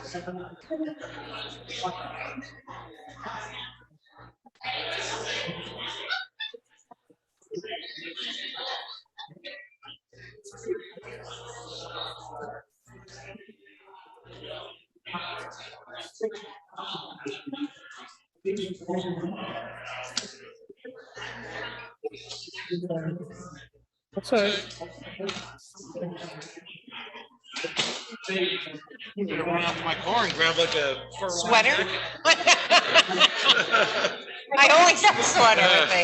That's all right. I'm gonna run out to my car and grab like a Sweater? I always have a sweater with me.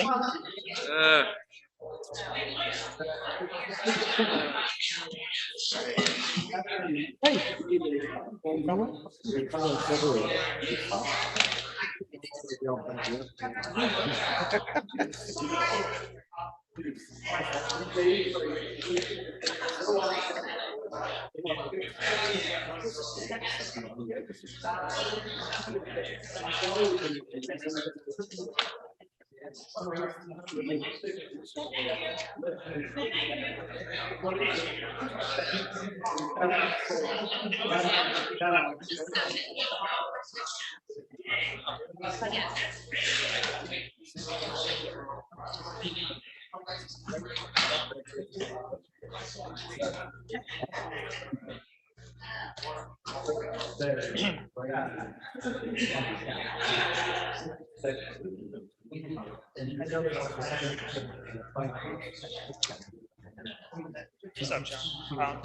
What's up, John? John.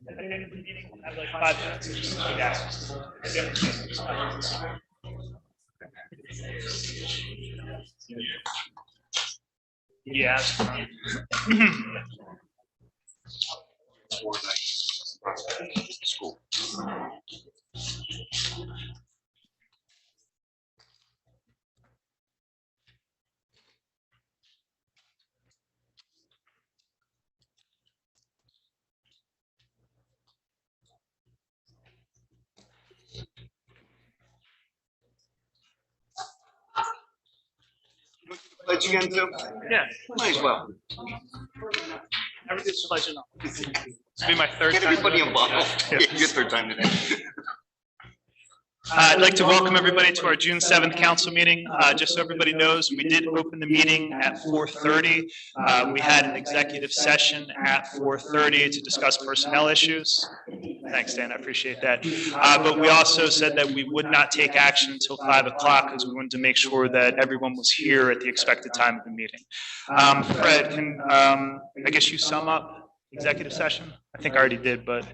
I have like 5 minutes. Yeah. School. Pledge again too? Yeah. Might as well. Everything's pledging up. This will be my third Get time. everybody involved. Yeah. Your third time today. I'd like to welcome everybody to our June 7th council meeting. Just so everybody knows, we did open the meeting at 4:30. We had an executive session at 4:30 to discuss personnel issues. Thanks, Dan, I appreciate that. But we also said that we would not take action until 5 o'clock because we wanted to make sure that everyone was here at the expected time of the meeting. Fred, can I guess you sum up executive session? I think I already did, but.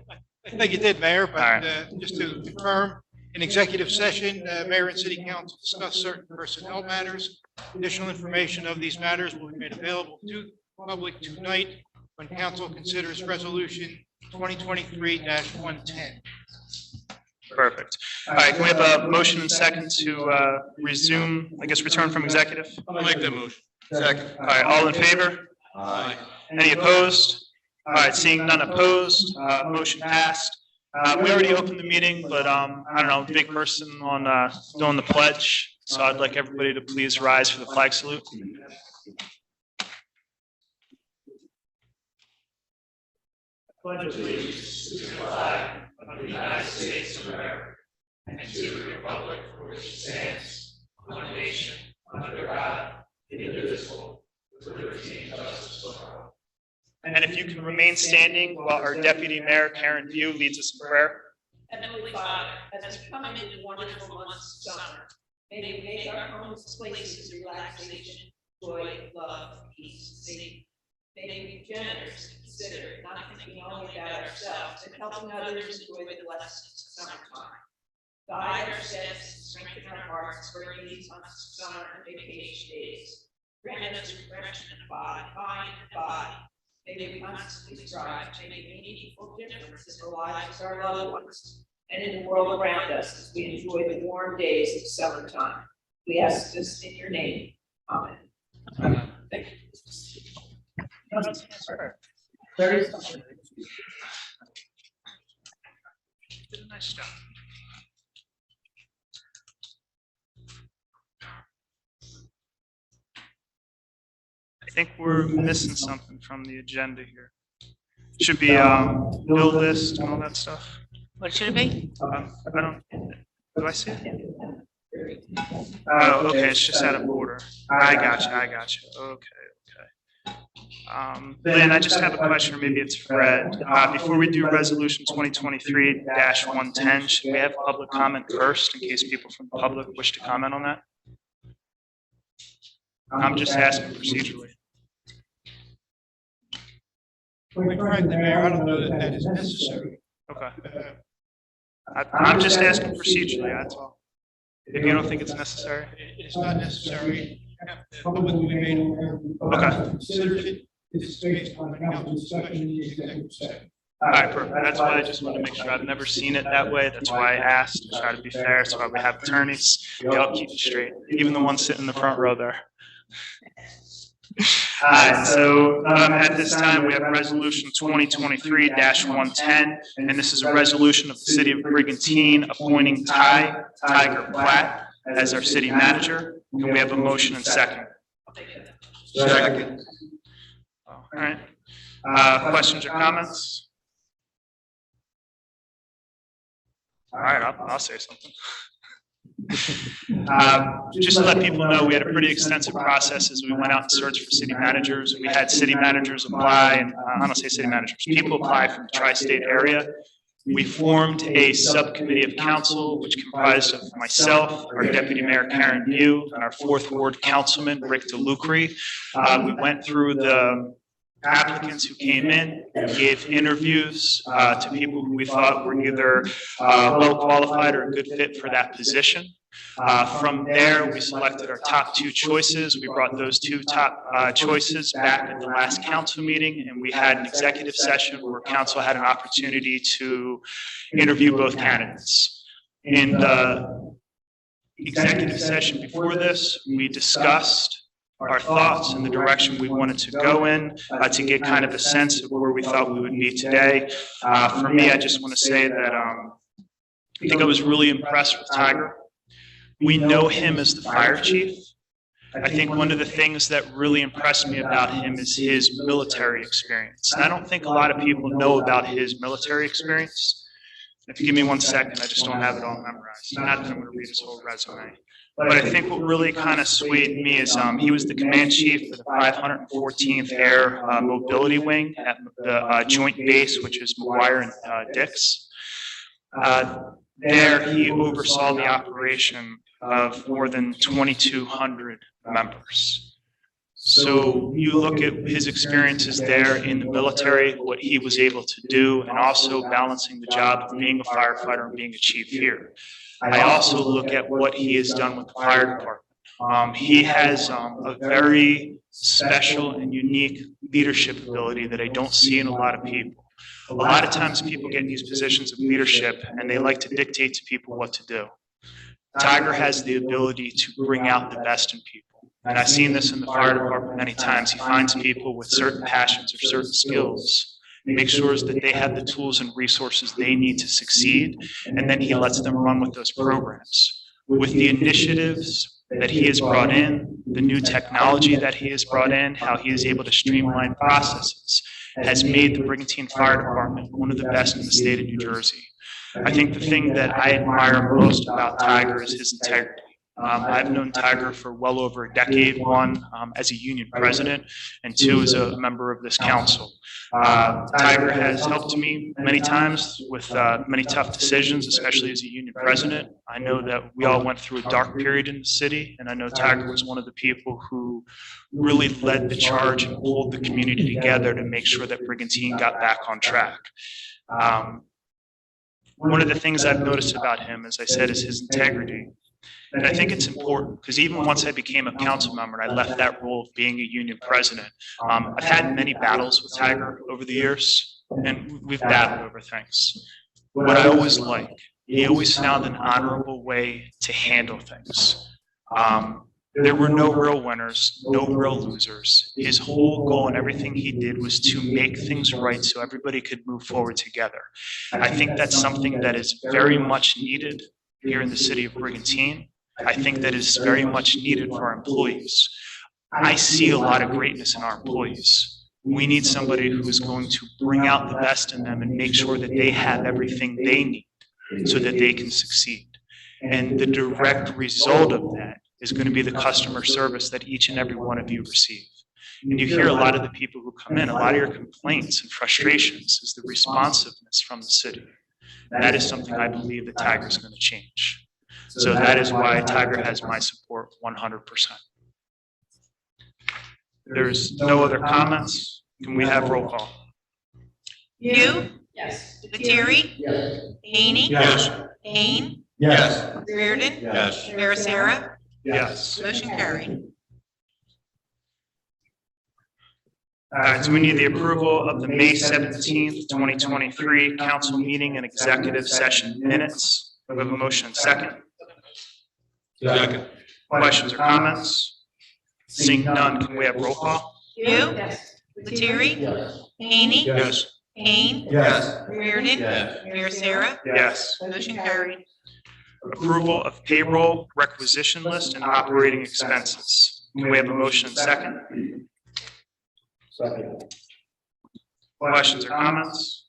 I think you did, Mayor, but right. just to confirm, in executive session, Mayor and City Council discuss certain personnel matters. Additional information of these matters will be made available to the public tonight when council considers resolution 2023-110. Perfect. All right, can we have a motion and second to resume, I guess, return from executive? I'll make that motion. Second. All right, all in favor? Aye. Any opposed? All right, seeing none opposed, motion passed. We already opened the meeting, but I don't know, big person on doing the pledge. So I'd like everybody to please rise for the flag salute. Pledge allegiance to the flag of the United States of America and to the republic for which it stands, one nation, under God, indivisible, with liberty and justice for all. And if you can remain standing while our Deputy Mayor Karen View leads us in prayer. Heavenly Father, as we come into wonderful months of summer, may we make our homes places of relaxation, joy, love, peace, and safety. May we be generous, considerate, not thinking only about ourselves, but helping others enjoy the blessings of summertime. Guide our steps and strengthen our hearts during these months of summer and vacation days. Grant us refreshment of body, mind, and body. May we constantly strive to make a meaningful difference in the lives of our loved ones and in the world around us as we enjoy the warm days of summertime. We ask this in your name. Amen. Thank you. Nice job. I think we're missing something from the agenda here. Should be bill list and all that stuff. What should it be? I don't, do I see it? Oh, okay, it's just out of order. I got you. Okay. Lynn, I just have a question, or maybe it's Fred. Before we do resolution 2023-110, should we have public comment first in case people from the public wish to comment on that? I'm just asking procedurally. Quite frankly, Mayor, I don't know that that is necessary. Okay. I'm just asking procedurally, that's all. If you don't think it's necessary. It's not necessary. The public will be made aware. Okay. Considers it. It's based on the council discussion in the executive session. All right, perfect. That's why I just wanted to make sure. I've never seen it that way. That's why I asked, to try to be fair. That's why we have attorneys. They all keep it straight, even the ones sitting in the front row there. All right, so at this time, we have resolution 2023-110, and this is a resolution of the city of Brigantine appointing Tiger Platt as our city manager. Can we have a motion and second? Second. All right. Questions or comments? All right, I'll say something. Just to let people know, we had a pretty extensive process as we went out and searched for city managers. We had city managers apply, and I don't say city managers, people apply from the tri-state area. We formed a subcommittee of council, which comprised of myself, our deputy mayor Karen Mew, and our 4th Ward councilman Rick DeLucre. We went through the applicants who came in, gave interviews to people who we thought were either well qualified or a good fit for that position. From there, we selected our top 2 choices. We brought those 2 top choices back at the last council meeting, and we had an executive session where council had an opportunity to interview both candidates. In the executive session before this, we discussed our thoughts and the direction we wanted to go in to get kind of a sense of where we thought we would be today. For me, I just want to say that I think I was really impressed with Tiger. We know him as the fire chief. I think one of the things that really impressed me about him is his military experience. And I don't think a lot of people know about his military experience. If you give me 1 second, I just don't have it all memorized. Not that I'm going to read his whole resume. But I think what really kind of swayed me is he was the command chief for the 514th Air Mobility Wing at the Joint Base, which is McGuire and Dix. There, he oversaw the operation of more than 2,200 members. So you look at his experiences there in the military, what he was able to do, and also balancing the job of being a firefighter and being a chief here. I also look at what he has done with the fire department. He has a very special and unique leadership ability that I don't see in a lot of people. A lot of times people get in these positions of leadership and they like to dictate to people what to do. Tiger has the ability to bring out the best in people. And I've seen this in the fire department many times. He finds people with certain passions or certain skills, make sure that they have the tools and resources they need to succeed, and then he lets them run with those programs. With the initiatives that he has brought in, the new technology that he has brought in, how he is able to streamline processes, has made the Brigantine Fire Department one of the best in the state of New Jersey. I think the thing that I admire most about Tiger is his integrity. I've known Tiger for well over a decade, 1, as a union president, and 2, as a member of this council. Tiger has helped me many times with many tough decisions, especially as a union president. I know that we all went through a dark period in the city, and I know Tiger was one of the people who really led the charge and pulled the community together to make sure that Brigantine got back on track. One of the things I've noticed about him, as I said, is his integrity. And I think it's important because even once I became a council member and I left that role of being a union president, I've had many battles with Tiger over the years, and we've battled over things. What I always like, he always found an honorable way to handle things. There were no real winners, no real losers. His whole goal and everything he did was to make things right so everybody could move forward together. I think that's something that is very much needed here in the city of Brigantine. I think that is very much needed for our employees. I see a lot of greatness in our employees. We need somebody who is going to bring out the best in them and make sure that they have everything they need so that they can succeed. And the direct result of that is going to be the customer service that each and every one of you receive. And you hear a lot of the people who come in, a lot of your complaints and frustrations is the responsiveness from the city. That is something I believe that Tiger is going to change. So that is why Tiger has my support 100%. There's no other comments. Can we have roll call? You, Yes. Lettieri, Yes. Haney, Yes. Kane, Yes. Reardon, Yes. Mayor Sarah, Yes. motion carried. All right, so we need the approval of the May 17th, 2023 council meeting and executive session minutes. We have a motion second. Second. Questions or comments? Seeing none, can we have roll call? You, Yes. Lettieri, Yes. Haney, Yes. Kane, Yes. Reardon, Yes. Mayor Sarah, Yes. motion carried. Approval of payroll, requisition list, and operating expenses. Can we have a motion second? Second. Questions or comments?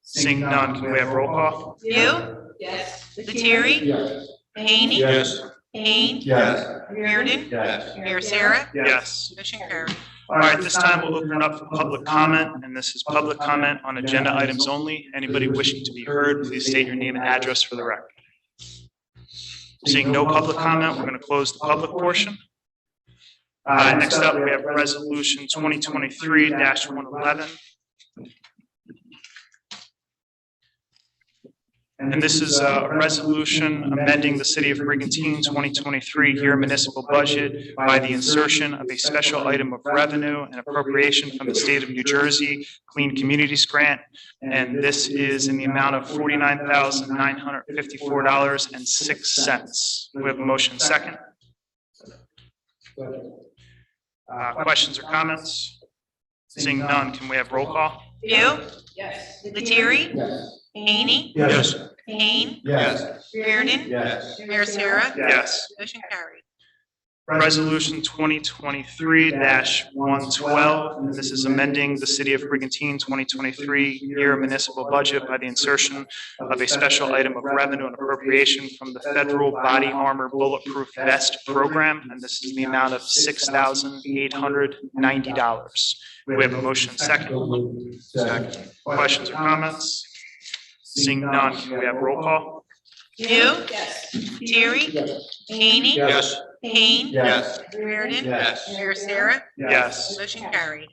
Seeing none, can we have roll call? You, Yes. Lettieri, Yes. Haney, Yes. Kane, Yes. Reardon, Yes. Mayor Sarah, Yes. motion carried. All right, this time we'll open it up for public comment, and this is public comment on agenda items only. Anybody wishing to be heard, please state your name and address for the record. Seeing no public comment, we're going to close the public portion. Next up, we have Resolution 2023-111. And this is a resolution amending the City of Brigantine 2023 year municipal budget by the insertion of a special item of revenue and appropriation from the state of New Jersey Clean Communities Grant. And this is in the amount of $49,954.06. We have a motion second. Questions or comments? Seeing none, can we have roll call? You, Yes. Lettieri, Yes. Haney, Yes. Kane, Yes. Reardon, Yes. Mayor Sarah, Yes. motion carried. Resolution 2023-112, and this is amending the City of Brigantine 2023 year municipal budget by the insertion of a special item of revenue and appropriation from the Federal Body Armor Bulletproof Vest Program, and this is in the amount of $6,890. We have a motion second. Second. Questions or comments? Seeing none, can we have roll call? You, Yes. Lettieri, Yes. Haney, Yes. Kane, Yes. Reardon, Yes. Mayor Sarah, Yes. motion carried.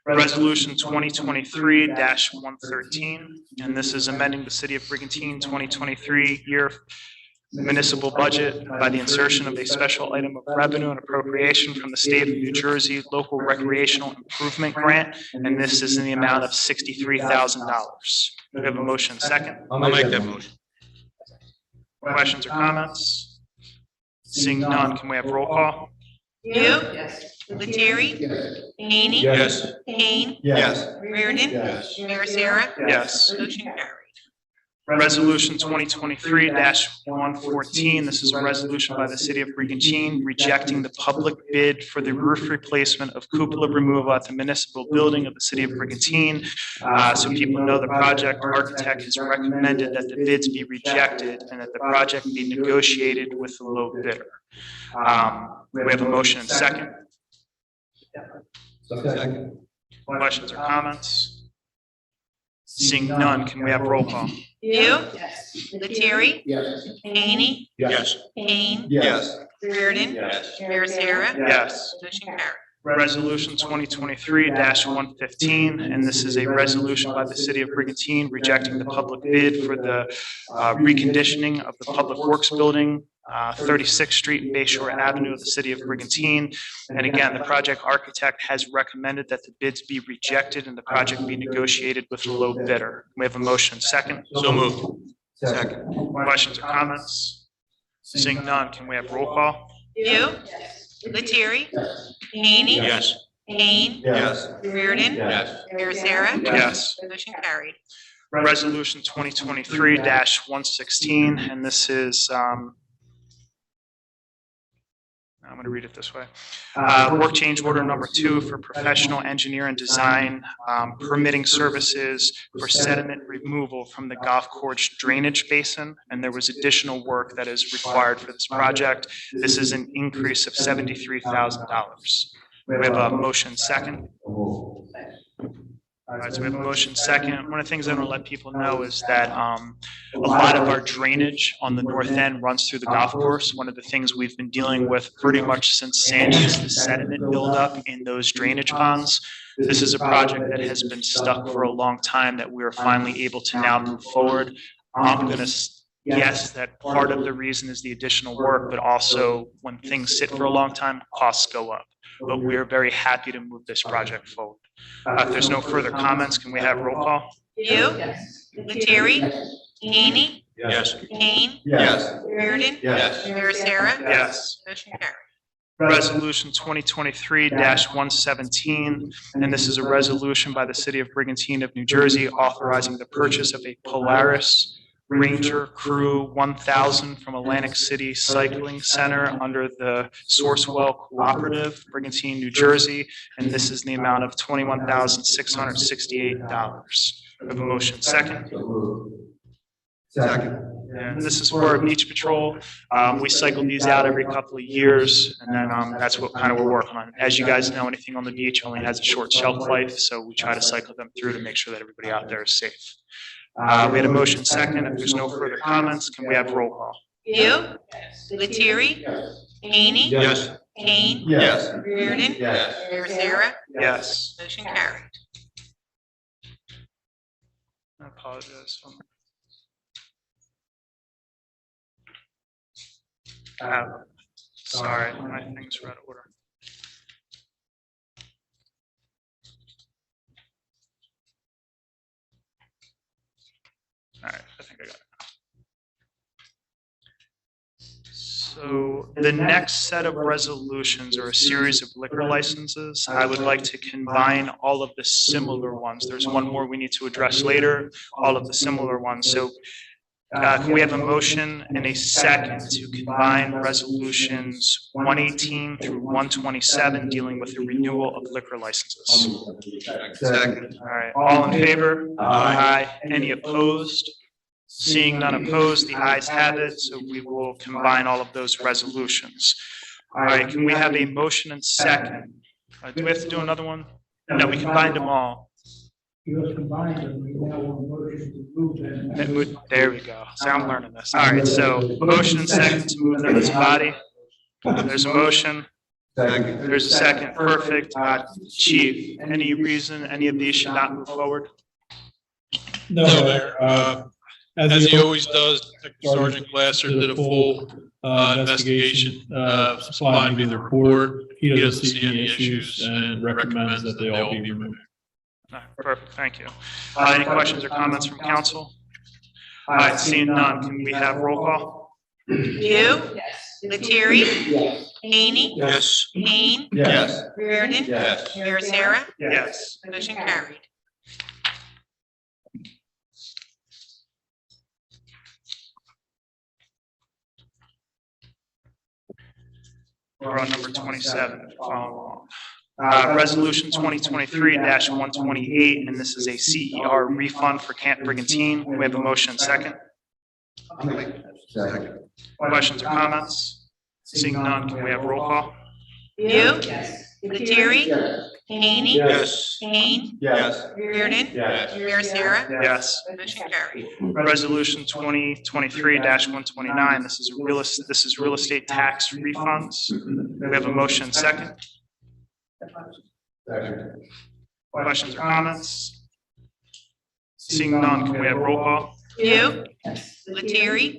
Resolution 2023-113, and this is amending the City of Brigantine 2023 year municipal budget by the insertion of a special item of revenue and appropriation from the state of New Jersey Local Recreational Improvement Grant, and this is in the amount of $63,000. We have a motion second. I'll make that motion. Questions or comments? Seeing none, can we have roll call? You, Yes. Lettieri, Yes. Haney, Yes. Kane, Yes. Reardon, Yes. Mayor Sarah, Yes. motion carried. Resolution 2023-114, this is a resolution by the City of Brigantine rejecting the public bid for the roof replacement of cupola removal at the municipal building of the City of Brigantine. So people know the project architect has recommended that the bids be rejected and that the project be negotiated with the low bidder. We have a motion and second. Second. Questions or comments? Seeing none, can we have roll call? You, Yes. Lettieri, Yes. Haney, Yes. Kane, Yes. Reardon, Yes. Mayor Sarah, Yes. motion carried. Resolution 2023-115, and this is a resolution by the City of Brigantine rejecting the public bid for the reconditioning of the Public Works Building, 36th Street and Bayshore Avenue of the City of Brigantine. And again, the project architect has recommended that the bids be rejected and the project be negotiated with the low bidder. We have a motion second. So moved. Second. Questions or comments? Seeing none, can we have roll call? You, Lettieri, Haney, Yes. Kane, Yes. Reardon, Yes. Mayor Sarah, Yes. motion carried. Resolution 2023-116, and this is I'm going to read it this way. Work change order number 2 for professional engineer and design permitting services for sediment removal from the golf course drainage basin. And there was additional work that is required for this project. This is an increase of $73,000. We have a motion second. All right, so we have a motion second. One of the things I want to let people know is that a lot of our drainage on the north end runs through the golf course. One of the things we've been dealing with pretty much since Sandy is the sediment buildup in those drainage ponds. This is a project that has been stuck for a long time that we are finally able to now move forward. I'm going to guess that part of the reason is the additional work, but also when things sit for a long time, costs go up. But we are very happy to move this project forward. If there's no further comments, can we have roll call? View, Lettieri, Haney, Yes. Kane, Yes. Reardon, Yes. Sarah. Yes. Motion carried. Resolution 2023-117, and this is a resolution by the City of Brigantine of New Jersey authorizing the purchase of a Polaris Ranger Crew 1000 from Atlantic City Cycling Center under the Sourcewell Cooperative, Brigantine, New Jersey, and this is the amount of $21,668. We have a motion second. Second. And this is for our beach patrol. We cycle these out every couple of years, and then that's what kind of we're working on. As you guys know, anything on the beach only has a short shelf life, so we try to cycle them through to make sure that everybody out there is safe. We had a motion second. If there's no further comments, can we have roll call? View, Lettieri, Haney, Yes. Kane, Yes. Reardon, Yes. Sarah. Yes. Motion carried. I apologize. Sorry, my things are out of order. All right, I think I got it. So the next set of resolutions are a series of liquor licenses. I would like to combine all of the similar ones. There's one more we need to address later, all of the similar ones. So can we have a motion and a second to combine resolutions 118 through 127 dealing with the renewal of liquor licenses? Second. All right, all in favor? Aye. Any opposed? Seeing none opposed, the ayes have it, so we will combine all of those resolutions. All right, can we have a motion and second? Do we have to do another one? No, we combined them all. You combined them, we now want a motion to move them. There we go. So I'm learning this. All right, so motion and second to move them as a body. There's a motion. Second. There's a second. Perfect. Chief, any reason any of these should not move forward? No, Mayor. As he always does, Sergeant Glasser did a full investigation, supplying me the report. He doesn't see any issues and recommends that they all be removed. All right, perfect. Thank you. Any questions or comments from council? All right, seeing none, can we have roll call? View, Lettieri, Haney, Yes. Kane, Yes. Reardon, Yes. Sarah. Yes. Motion carried. We're on number 27. Follow along. Resolution 2023-128, and this is a CER refund for Camp Brigantine. We have a motion second. Second. Questions or comments? Seeing none, can we have roll call? View, Lettieri, Haney, Yes. Kane, Yes. Reardon, Yes. Sarah. Yes. Motion carried. Resolution 2023-129, this is real estate tax refunds. We have a motion second. Second. Questions or comments? Seeing none, can we have roll call? View, Lettieri,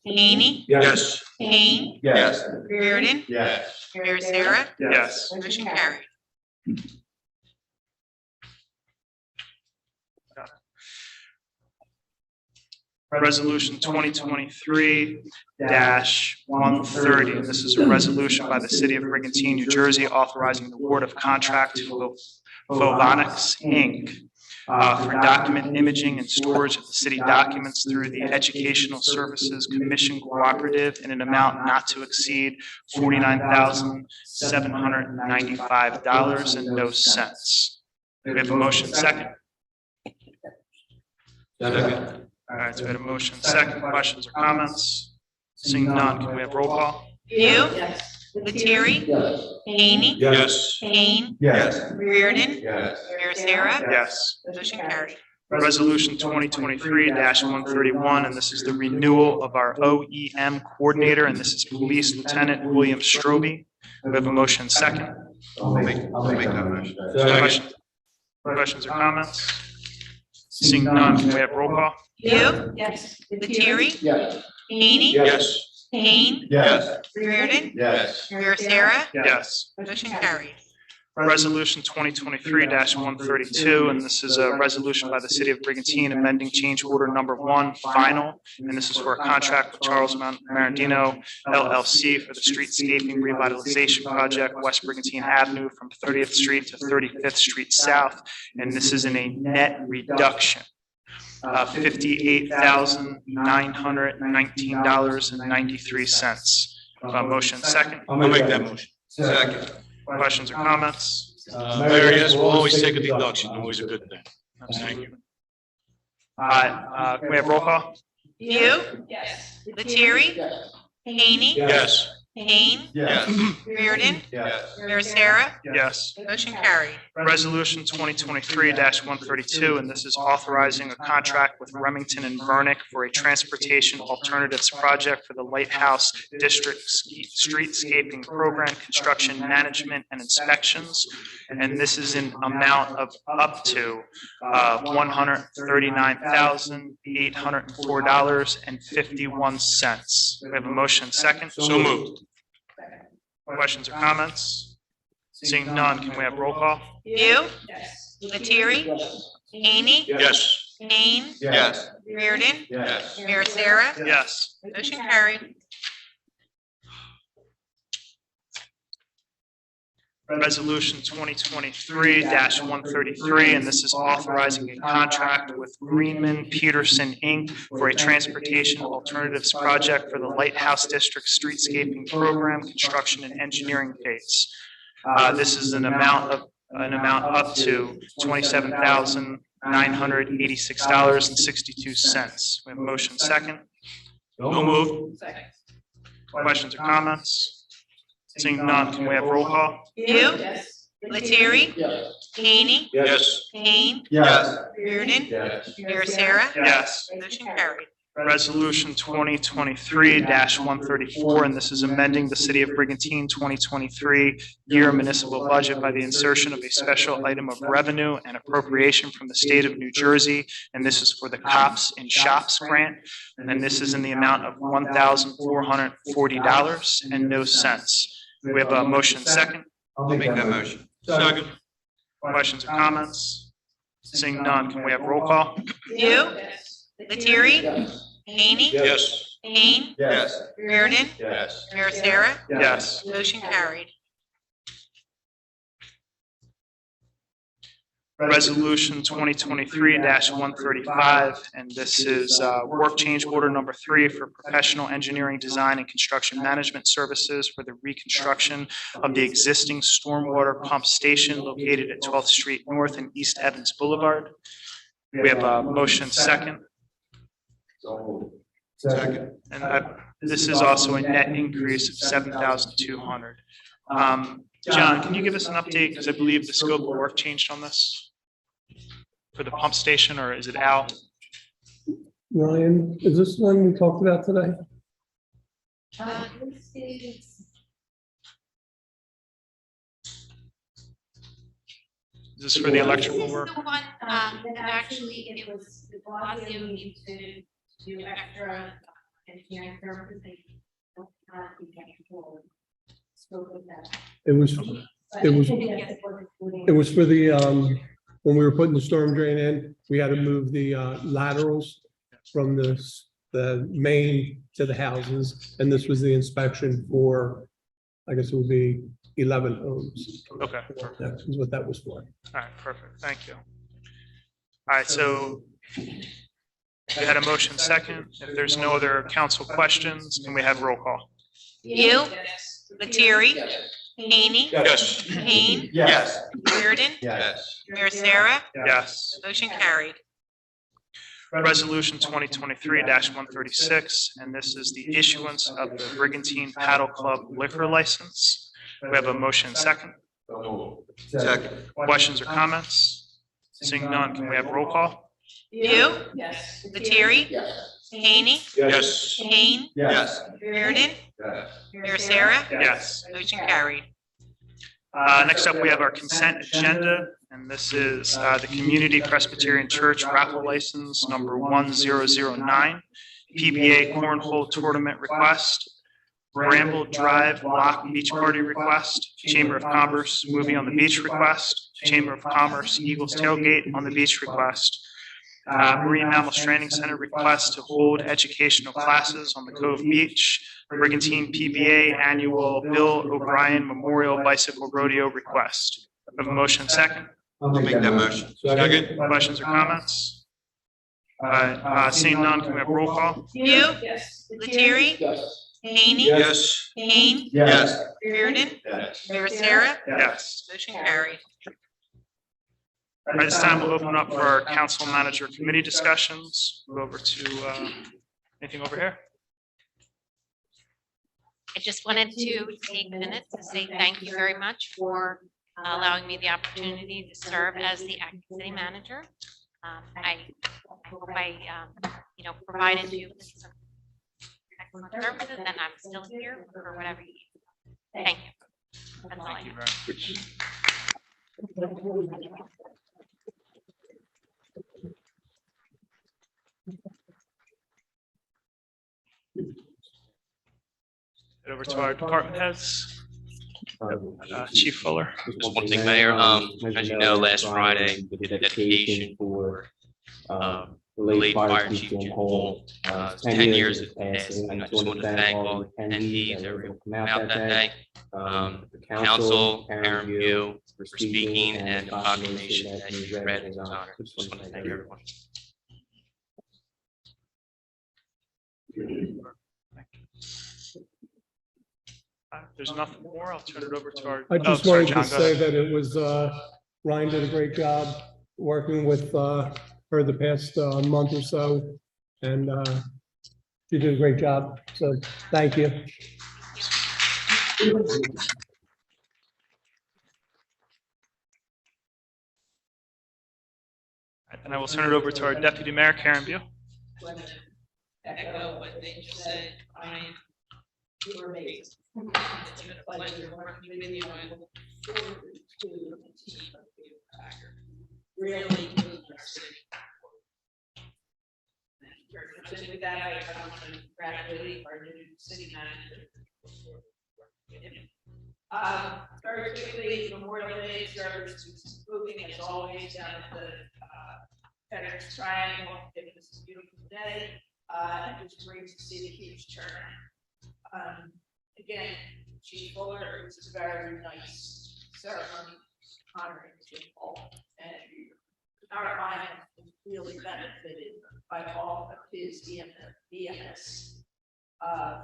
Haney, Yes. Kane, Yes. Reardon, Yes. Sarah. Yes. Motion carried. Resolution 2023-130. This is a resolution by the City of Brigantine, New Jersey, authorizing the award of contract to Phobonics, Inc. for document imaging and storage of the city documents through the Educational Services Commission Cooperative in an amount not to exceed $49,795 and no cents. We have a motion second. Second. All right, so we had a motion second. Questions or comments? Seeing none, can we have roll call? View, Yes. Lettieri, Hany, Yes. Kane, Yes. Reardon, Yes. Mayor Sarah. Yes. Motion carried. Resolution 2023-131, and this is the renewal of our OEM coordinator, and this is Police Lieutenant William Strobe. We have a motion second. I'll make that motion. Questions- Questions or comments? Seeing none, can we have roll call? View, Yes. Lettieri, Yes. Hany, Yes. Kane, Yes. Reardon, Yes. Mayor Sarah. Yes. Motion carried. Resolution 2023-132, and this is a resolution by the City of Brigantine amending change order number 1, final, and this is for a contract with Charles Marandino LLC for the streetscaping revitalization project, West Brigantine Avenue from 30th Street to 35th Street South, and this is in a net reduction of $58,919.93. Motion second. I'll make that motion. Second. Questions or comments? Mayor, yes, we'll always take a deduction, always a good thing. Thank you. Can we have roll call? View, Yes. Lettieri, Hany, Yes. Kane, Yes. Reardon, Yes. Mayor Sarah. Yes. Motion carried. Resolution 2023-132, and this is authorizing a contract with Remington and Vernick for a transportation alternatives project for the Lighthouse District Streetscaping Program, construction management and inspections. And this is an amount of up to $139,804.51. We have a motion second. So moved. Questions or comments? Seeing none, can we have roll call? View, Yes. Lettieri, Hany, Yes. Kane, Yes. Reardon, Yes. Mayor Sarah. Yes. Motion carried. Resolution 2023-133, and this is authorizing a contract with Greenman Peterson, Inc. for a transportation alternatives project for the Lighthouse District Streetscaping Program, construction and engineering phase. This is an amount up to $27,986.62. We have a motion second. So moved. Second. Questions or comments? Seeing none, can we have roll call? View, Yes. Lettieri, Hany, Yes. Kane, Yes. Reardon, Yes. Mayor Sarah. Yes. Motion carried. Resolution 2023-134, and this is amending the City of Brigantine 2023 year municipal budget by the insertion of a special item of revenue and appropriation from the state of New Jersey, and this is for the Cops in Shops grant, and this is in the amount of $1,440 and no cents. We have a motion second. I'll make that motion. Second. Questions or comments? Seeing none, can we have roll call? View, Yes. Lettieri, Hany, Yes. Kane, Yes. Reardon, Yes. Mayor Sarah. Yes. Motion carried. Resolution 2023-135, and this is work change order number 3 for professional engineering, design, and construction management services for the reconstruction of the existing stormwater pump station located at 12th Street North and East Evans Boulevard. We have a motion second, Second. and this is also a net increase of $7,200. John, can you give us an update, because I believe the scope of work changed on this for the pump station, or is it out? Ryan, is this the one we talked about today? This is. Is this for the electrical work? This is the one, that actually it was, the Blasio needs to do extra engineering services. They don't have the technical scope of that. It was, But It was- I think that's what it's including. it was for the, when we were putting the storm drain in, we had to move the laterals from the main to the houses. And this was the inspection for, I guess it would be 11 homes. Okay, That is what that was for. all right, perfect, thank you. All right, so we had a motion second. If there's no other council questions, can we have roll call? You, Yes. Lettieri, Haney, Yes. Kane, Yes. Reardon, Yes. Mayor Sarah, Yes. motion carried. Resolution 2023-136, and this is the issuance of the Brigantine Paddle Club liquor license. We have a motion second. Second. Questions or comments? Seeing none, can we have roll call? You, Yes. Lettieri, Haney, Yes. Kane, Yes. Reardon, Yes. Mayor Sarah, Yes. motion carried. Next up, we have our consent agenda, and this is the Community Presbyterian Church raffle license number 1009, PBA Cornhole Tournament request, Bramble Drive Lock Beach Party request, Chamber of Commerce Movie on the Beach request, Chamber of Commerce Eagles Tailgate on the Beach request, Marine Mammal Training Center request to hold educational classes on the Cove Beach, Brigantine PBA Annual Bill O'Brien Memorial Bicycle Rodeo request. We have a motion second. I'll make that motion. Second. Questions or comments? Seeing none, can we have roll call? You, Yes. Lettieri, Haney, Yes. Kane, Yes. Reardon, Yes. Mayor Sarah, Yes. motion carried. All right, this time we'll open up for our council manager committee discussions. Go over to, anything over here? I just wanted to take minutes to say thank you very much for allowing me the opportunity to serve as the acting city manager. I hope I, provided you with some excellent services, and I'm still here for whatever you need. Thank you. That's all I Thank you have. very much. Head over to our department heads. Chief Fuller. Just one thing, Mayor, as you know, last Friday, we did a dedication for, the late Fire Chief Jim Hall. 10 years has passed, and I just want to thank all the attendees that were able to come out that day. The council, Karen, you, for speaking, and the proclamation that you read in his honor. Just want to thank everyone. If there's nothing more, I'll turn it over to our. I just sorry, wanted to John, go say ahead. that it was, Ryan did a great job working with her the past month or so. And she did a great job. So thank you. And I will turn it over to our deputy mayor, Karen Beal. Echo what they just said, Ryan. You were amazing. It's been a pleasure working with you and forward to the team of the Packer. Really moved our city forward. And with that, I want to congratulate our new city manager. Very quickly, Memorial Day service was moving as always down at the Veterans Triangle. It was a beautiful day. It was great to see the huge turnout. Again, Chief Fuller, it was a very nice ceremony honoring Jim Hall, and our Ryan was really benefited by all of his EMS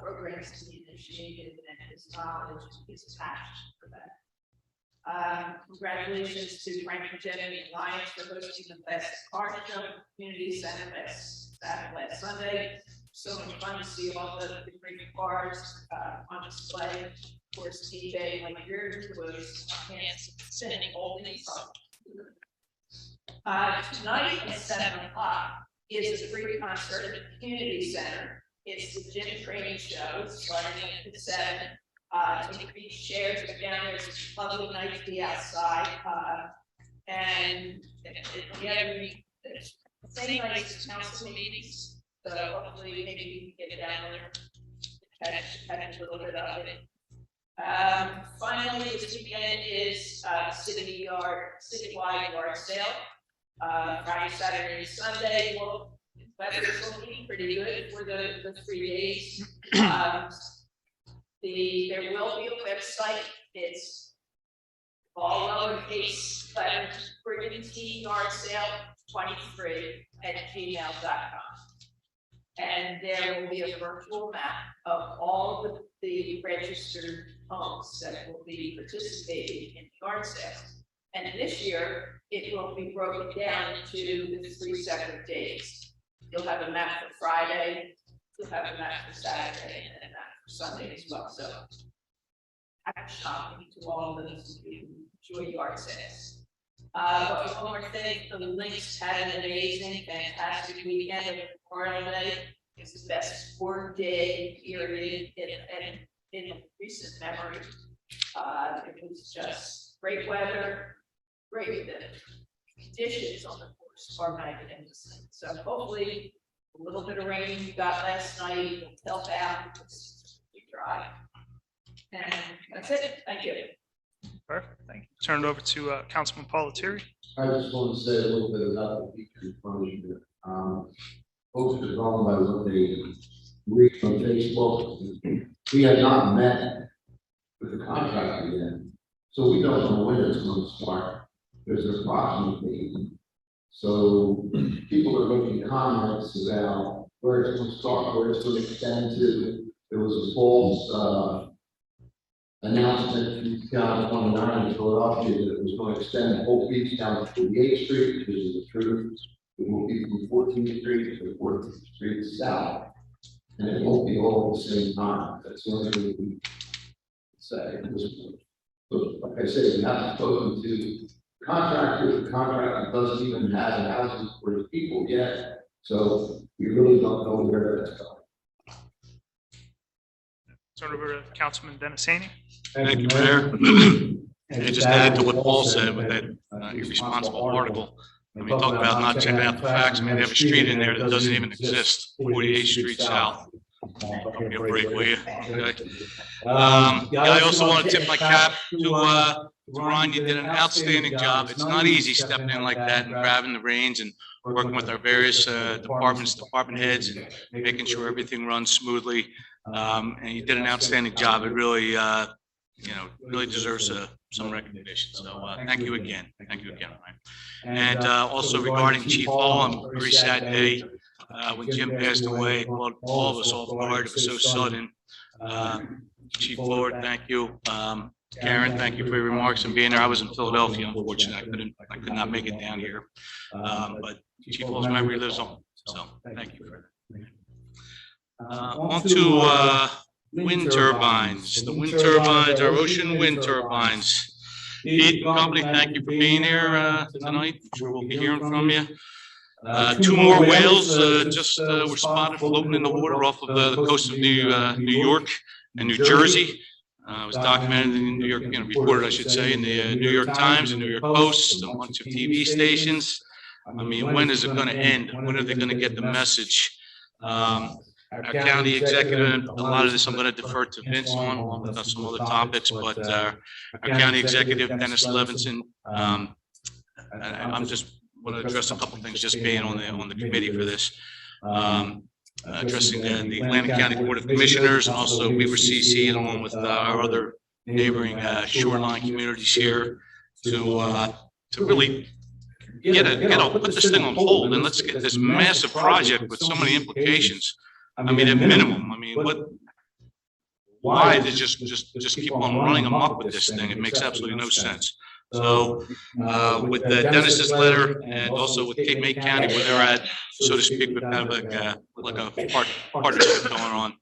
programs he initiated, and his knowledge, his passion for that. Congratulations to Frank Jenny and Lions for hosting the best car show community center last Sunday. So much fun to see all the great cars on display. Of course, TJ, like yours, was spinning all these up. Tonight at 7 o'clock is a free concert at the community center. It's the gym training show starting at 7. Take these chairs down. There's a lovely night to be outside. And every same night as council meetings. So hopefully maybe we can get down there, catch a little bit of it. Finally, this weekend is citywide yard sale. Friday, Saturday, and Sunday. Well, weather's looking pretty good for the 3 days. There will be a website. It's all lowercase letters, Brigantine yard sale. 23@gmail.com. And there will be a virtual map of all of the registered homes that will be participating in the yard sales. And this year, it will be broken down into the 3 separate days. You'll have a map for Friday, you'll have a map for Saturday, and a map for Sunday as well. So happy shopping to all of those who enjoy yard sales. But one more thing, the Lynx had an amazing, fantastic weekend of Memorial Day. It's the best 4-day period in recent memory. It was just great weather, great conditions on the course are magnificent. So hopefully a little bit of rain we got last night will help out. It's pretty dry. And that's it. Thank you. Perfect, thank you. Turn it over to Councilman Paul-Lettieri. I just want to say a little bit about the feature in front of you. Folks are wrong by what they read on Facebook. We have not met with the contractor yet, so we don't know when it's going to start. There's an approximate date. So people are making comments about where it's going to start, where it's going to extend to. There was a false announcement in 2029 in Philadelphia that it was going to extend the whole beach down to 48th Street, which is the truth. It will be from 14th Street to 14th Street south, and it won't be all at the same time. That's the only thing we can say. But like I said, we haven't spoken to the contractor. The contractor doesn't even have the houses for the people yet, so we really don't know where that's going. Turn it over to Councilman Dennis Haney. Thank you, Mayor. And just add to what Paul said with that irresponsible article. I mean, talk about not checking out the facts. I mean, they have a street in there that doesn't even exist, 48th Street South. Give me a break, will you? Okay. I also want to tip my cap to Ron. You did an outstanding job. It's not easy stepping in like that and grabbing the reins and working with our various department heads, and making sure everything runs smoothly. And you did an outstanding job. It really, really deserves some recognition. So thank you again. Thank you again. Ryan. And also regarding Chief Hall, I'm very sad day when Jim passed away. It caught all of us off guard. It was so sudden. Chief Lord, thank you. Karen, thank you for your remarks and being there. I was in Philadelphia, unfortunately. I could not make it down here. But Chief Hall's memory lives on. So thank you for that. On to wind turbines. The wind turbines, our ocean wind turbines. Pete Company, thank you for being here tonight. I'm sure we'll be hearing from you. 2 more whales just were spotted floating in the water off of the coast of New York and New Jersey. It was documented in the New York, reported, I should say, in the New York Times, the New York Post, a bunch of TV stations. I mean, when is it going to end? When are they going to get the message? Our county executive, a lot of this I'm going to defer to Vince on, along with some other topics, but our county executive, Dennis Levinson, I'm just want to address a couple of things, just being on the committee for this. Addressing the Atlantic County Board of Commissioners, and also we were CC'd along with our other neighboring shoreline communities here to really put this thing on hold, and let's get this massive project with so many implications. I mean, at minimum, why they just keep on running amok with this thing? It makes absolutely no sense. So with Dennis's letter, and also with Cape May County, where they're at, so to speak, with kind of like a partnership going on.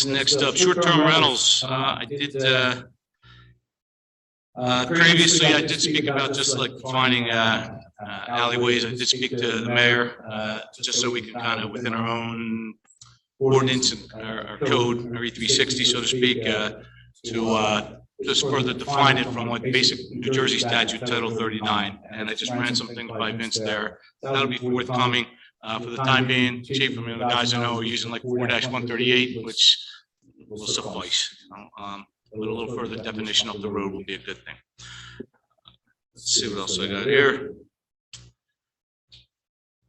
Next up, short-term rentals. I did previously, I did speak about just like finding alleyways. I did speak to the mayor, just so we can kind of, within our own ordinance and our code, every 360, so to speak, to just further define it from what basic New Jersey statute Title 39. And I just ran some things by Vince there. That'll be forthcoming. For the time being, Chief, the guys I know are using like 4-138, which will suffice. With a little further definition up the road will be a good thing. Let's see what else I got here.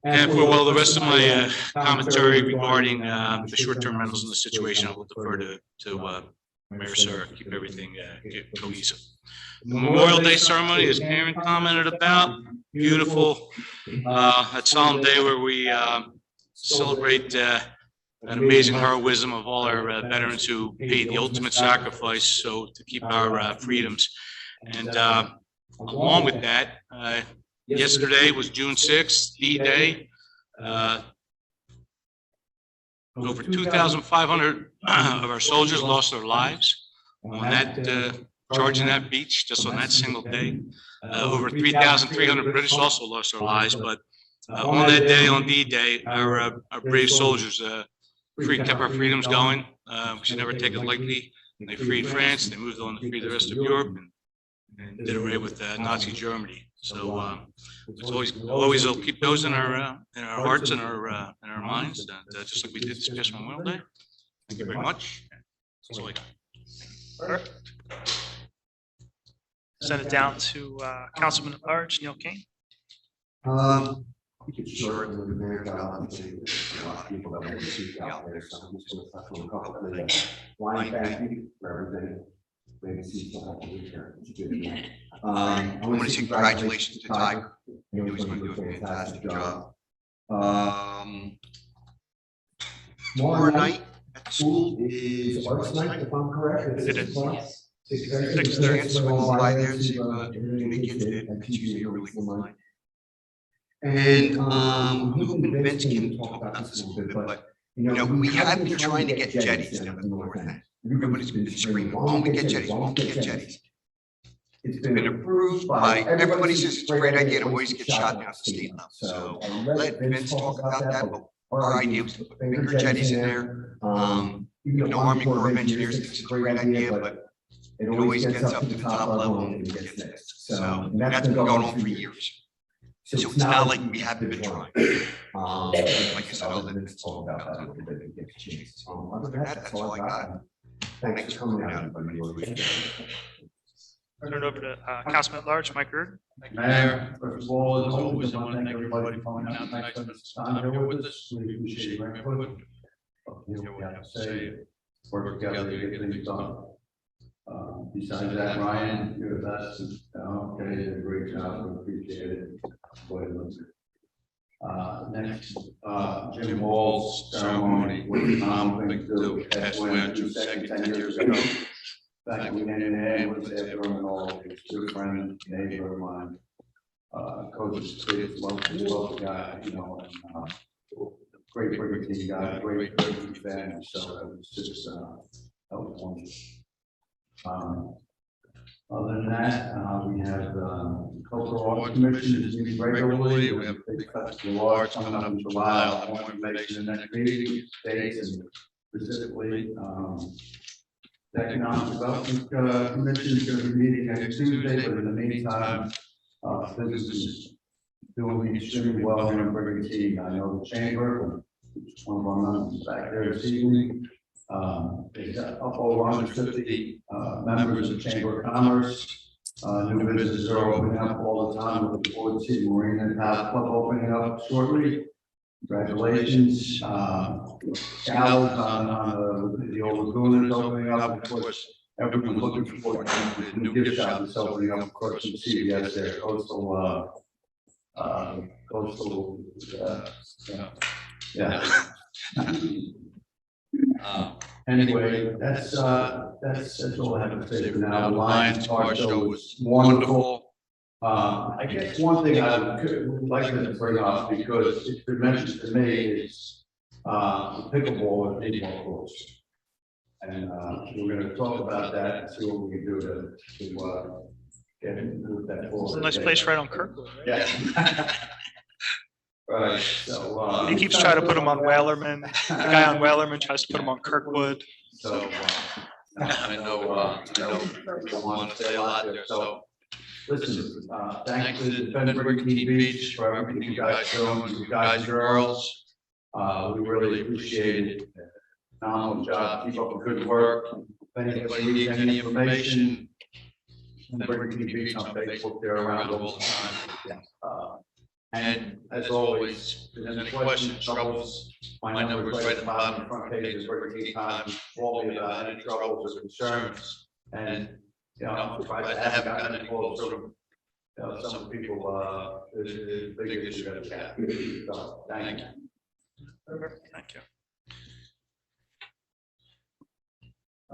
And for the rest of my commentary regarding the short-term rentals in the situation, I will defer to Mayor Sir, keep everything cohesive. The Memorial Day ceremony, as Karen commented about, beautiful. That solemn day where we celebrate that amazing heroism of all our veterans who paid the ultimate sacrifice so to keep our freedoms. And along with that, yesterday was June 6th, D-Day. Over 2,500 of our soldiers lost their lives on that charge in that beach, just on that single day. Over 3,300 British also lost their lives, but on that day, on D-Day, our brave soldiers kept our freedoms going. We should never take it lightly. They freed France, they moved on to free the rest of Europe, and did away with Nazi Germany. So it's always will keep those in our hearts and our minds, just like we did this past Memorial Day. Thank you very much. That's all I got. Perfect. Send it down to Councilman at Large, Neil Kane. You could shorten the Mayor, I think there's a lot of people that want to speak out there, so I'm just going to touch on a couple of things. One, thank you for everything. Maybe see someone here. I want to say congratulations to Tiger. I know he's going to do a fantastic job. Tomorrow night at the school is arts night, if I'm correct. It is. 6:30. Swing by there and see what the kids did. It's usually a really cool night. And I'm hoping Vince can talk about this a little bit, but you know, we have been trying to get jetties down at the north end. Everybody's been screaming, why don't we get jetties? Why don't we get jetties? It's been approved by, everybody says it's a great idea to always get shot down at the state level. So I'll let Vince talk about that, but our idea was to put bigger jetties in there. Even the Army Corps of Engineers thinks it's a great idea, but it always gets up to the top level and it gets missed. So that's been going on for years. So it's not like we haven't been trying. Like I said, I'll let Vince talk about that a little bit and get a chance. Other than that, that's all I got. Thanks for coming out, everybody. Turn it over to Councilman at Large, Mike Reardon. Mayor, first of all, as always, I want to thank everybody for coming out tonight, spending some time here with us. We appreciate your input. Hear what we have to say, work together to get things done. Besides that, Ryan, you're the best. Okay, you did a great job. We appreciate it. Next, Jim Wall's ceremony was phenomenal thing to do. That's when two second 10 years ago. Back when we was there and all, his good friend, neighbor of mine, coach's kid, love the guy, you know, and great Brigantine guy, great fan. So it was just that was wonderful. Other than that, we have the Cultural Arts Commission is meeting regularly. We have a big festival of arts coming up in July. I want to mention the next meeting dates and specifically the Economic Development Commission is going to be meeting next Tuesday, but in the meantime, business is doing extremely well here in Brigantine. I know the chamber, one of our members back there this evening. They've got up over 150 members of the Chamber of Commerce. New businesses are opening up all the time. Looking forward to seeing Marine and Path Club opening up shortly. Congratulations. Gallows on the old lagoon is opening up. Of course, everyone's looking forward to the new gift shop that's opening up. Of course, from CVS there, coastal, yeah. Anyway, that's all I have to say for now. The Lions Car Show was wonderful. I guess one thing I would like to bring up, because it's been mentioned to me, is pickleball and baseball courts. And we're going to talk about that and see what we can do to get move that forward. It's a nice place right on Kirkwood, right? Yeah. Right. So He keeps trying to put him on Whalerman. The guy on Whalerman tries to put him on Kirkwood. So I know people want to say a lot there. So listen, thanks to the Defender Brigantine Beach for everything you guys doing, you guys and girls. We really appreciate it. Phenomenal job. Keep up the good work. If anybody needs any information, Brigantine Beach on Facebook, they're around all the time. And as always, if there's any questions, troubles, my number is right at the bottom of the front page of the Brigantine Times. Call me about any troubles or concerns. And, you know, I'm surprised I haven't gotten any calls from, you know, some people, the big issue that we have. So, thank you. Thank you.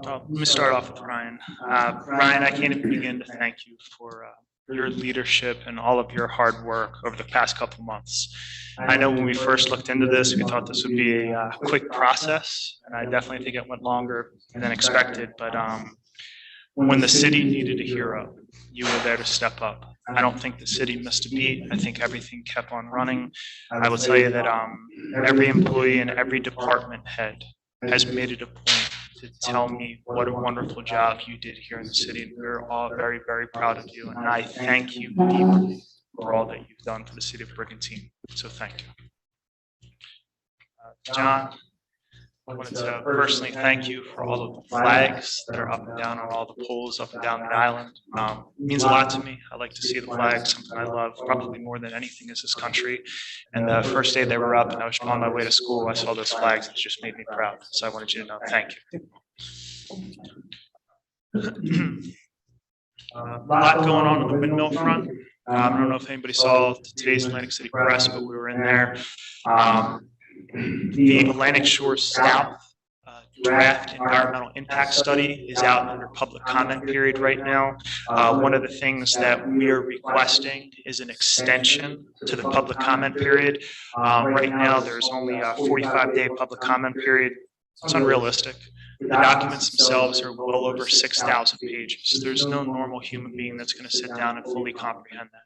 Let me start off with Ryan. Ryan, I can't even begin to thank you for your leadership and all of your hard work over the past couple months. I know when we first looked into this, we thought this would be a quick process, and I definitely think it went longer than expected. But when the city needed a hero, you were there to step up. I don't think the city missed a beat. I think everything kept on running. I will tell you that every employee and every department head has made it a point to tell me what a wonderful job you did here in the city. And we're all very, very proud of you. And I thank you deeply for all that you've done for the city of Brigantine. So thank you. John, I wanted to personally thank you for all of the flags that are up and down on all the poles up and down the island. It means a lot to me. I like to see the flags, something I love probably more than anything is this country. And the first day they were up and I was on my way to school, I saw those flags. It just made me proud. So I wanted you to know, thank you. A lot going on the windmill front. I don't know if anybody saw today's Atlantic City Press, but we were in there. The Atlantic Shore South draft environmental impact study is out under public comment period right now. One of the things that we are requesting is an extension to the public comment period. Right now, there's only a 45-day public comment period. It's unrealistic. The documents themselves are well over 6,000 pages. There's no normal human being that's going to sit down and fully comprehend that.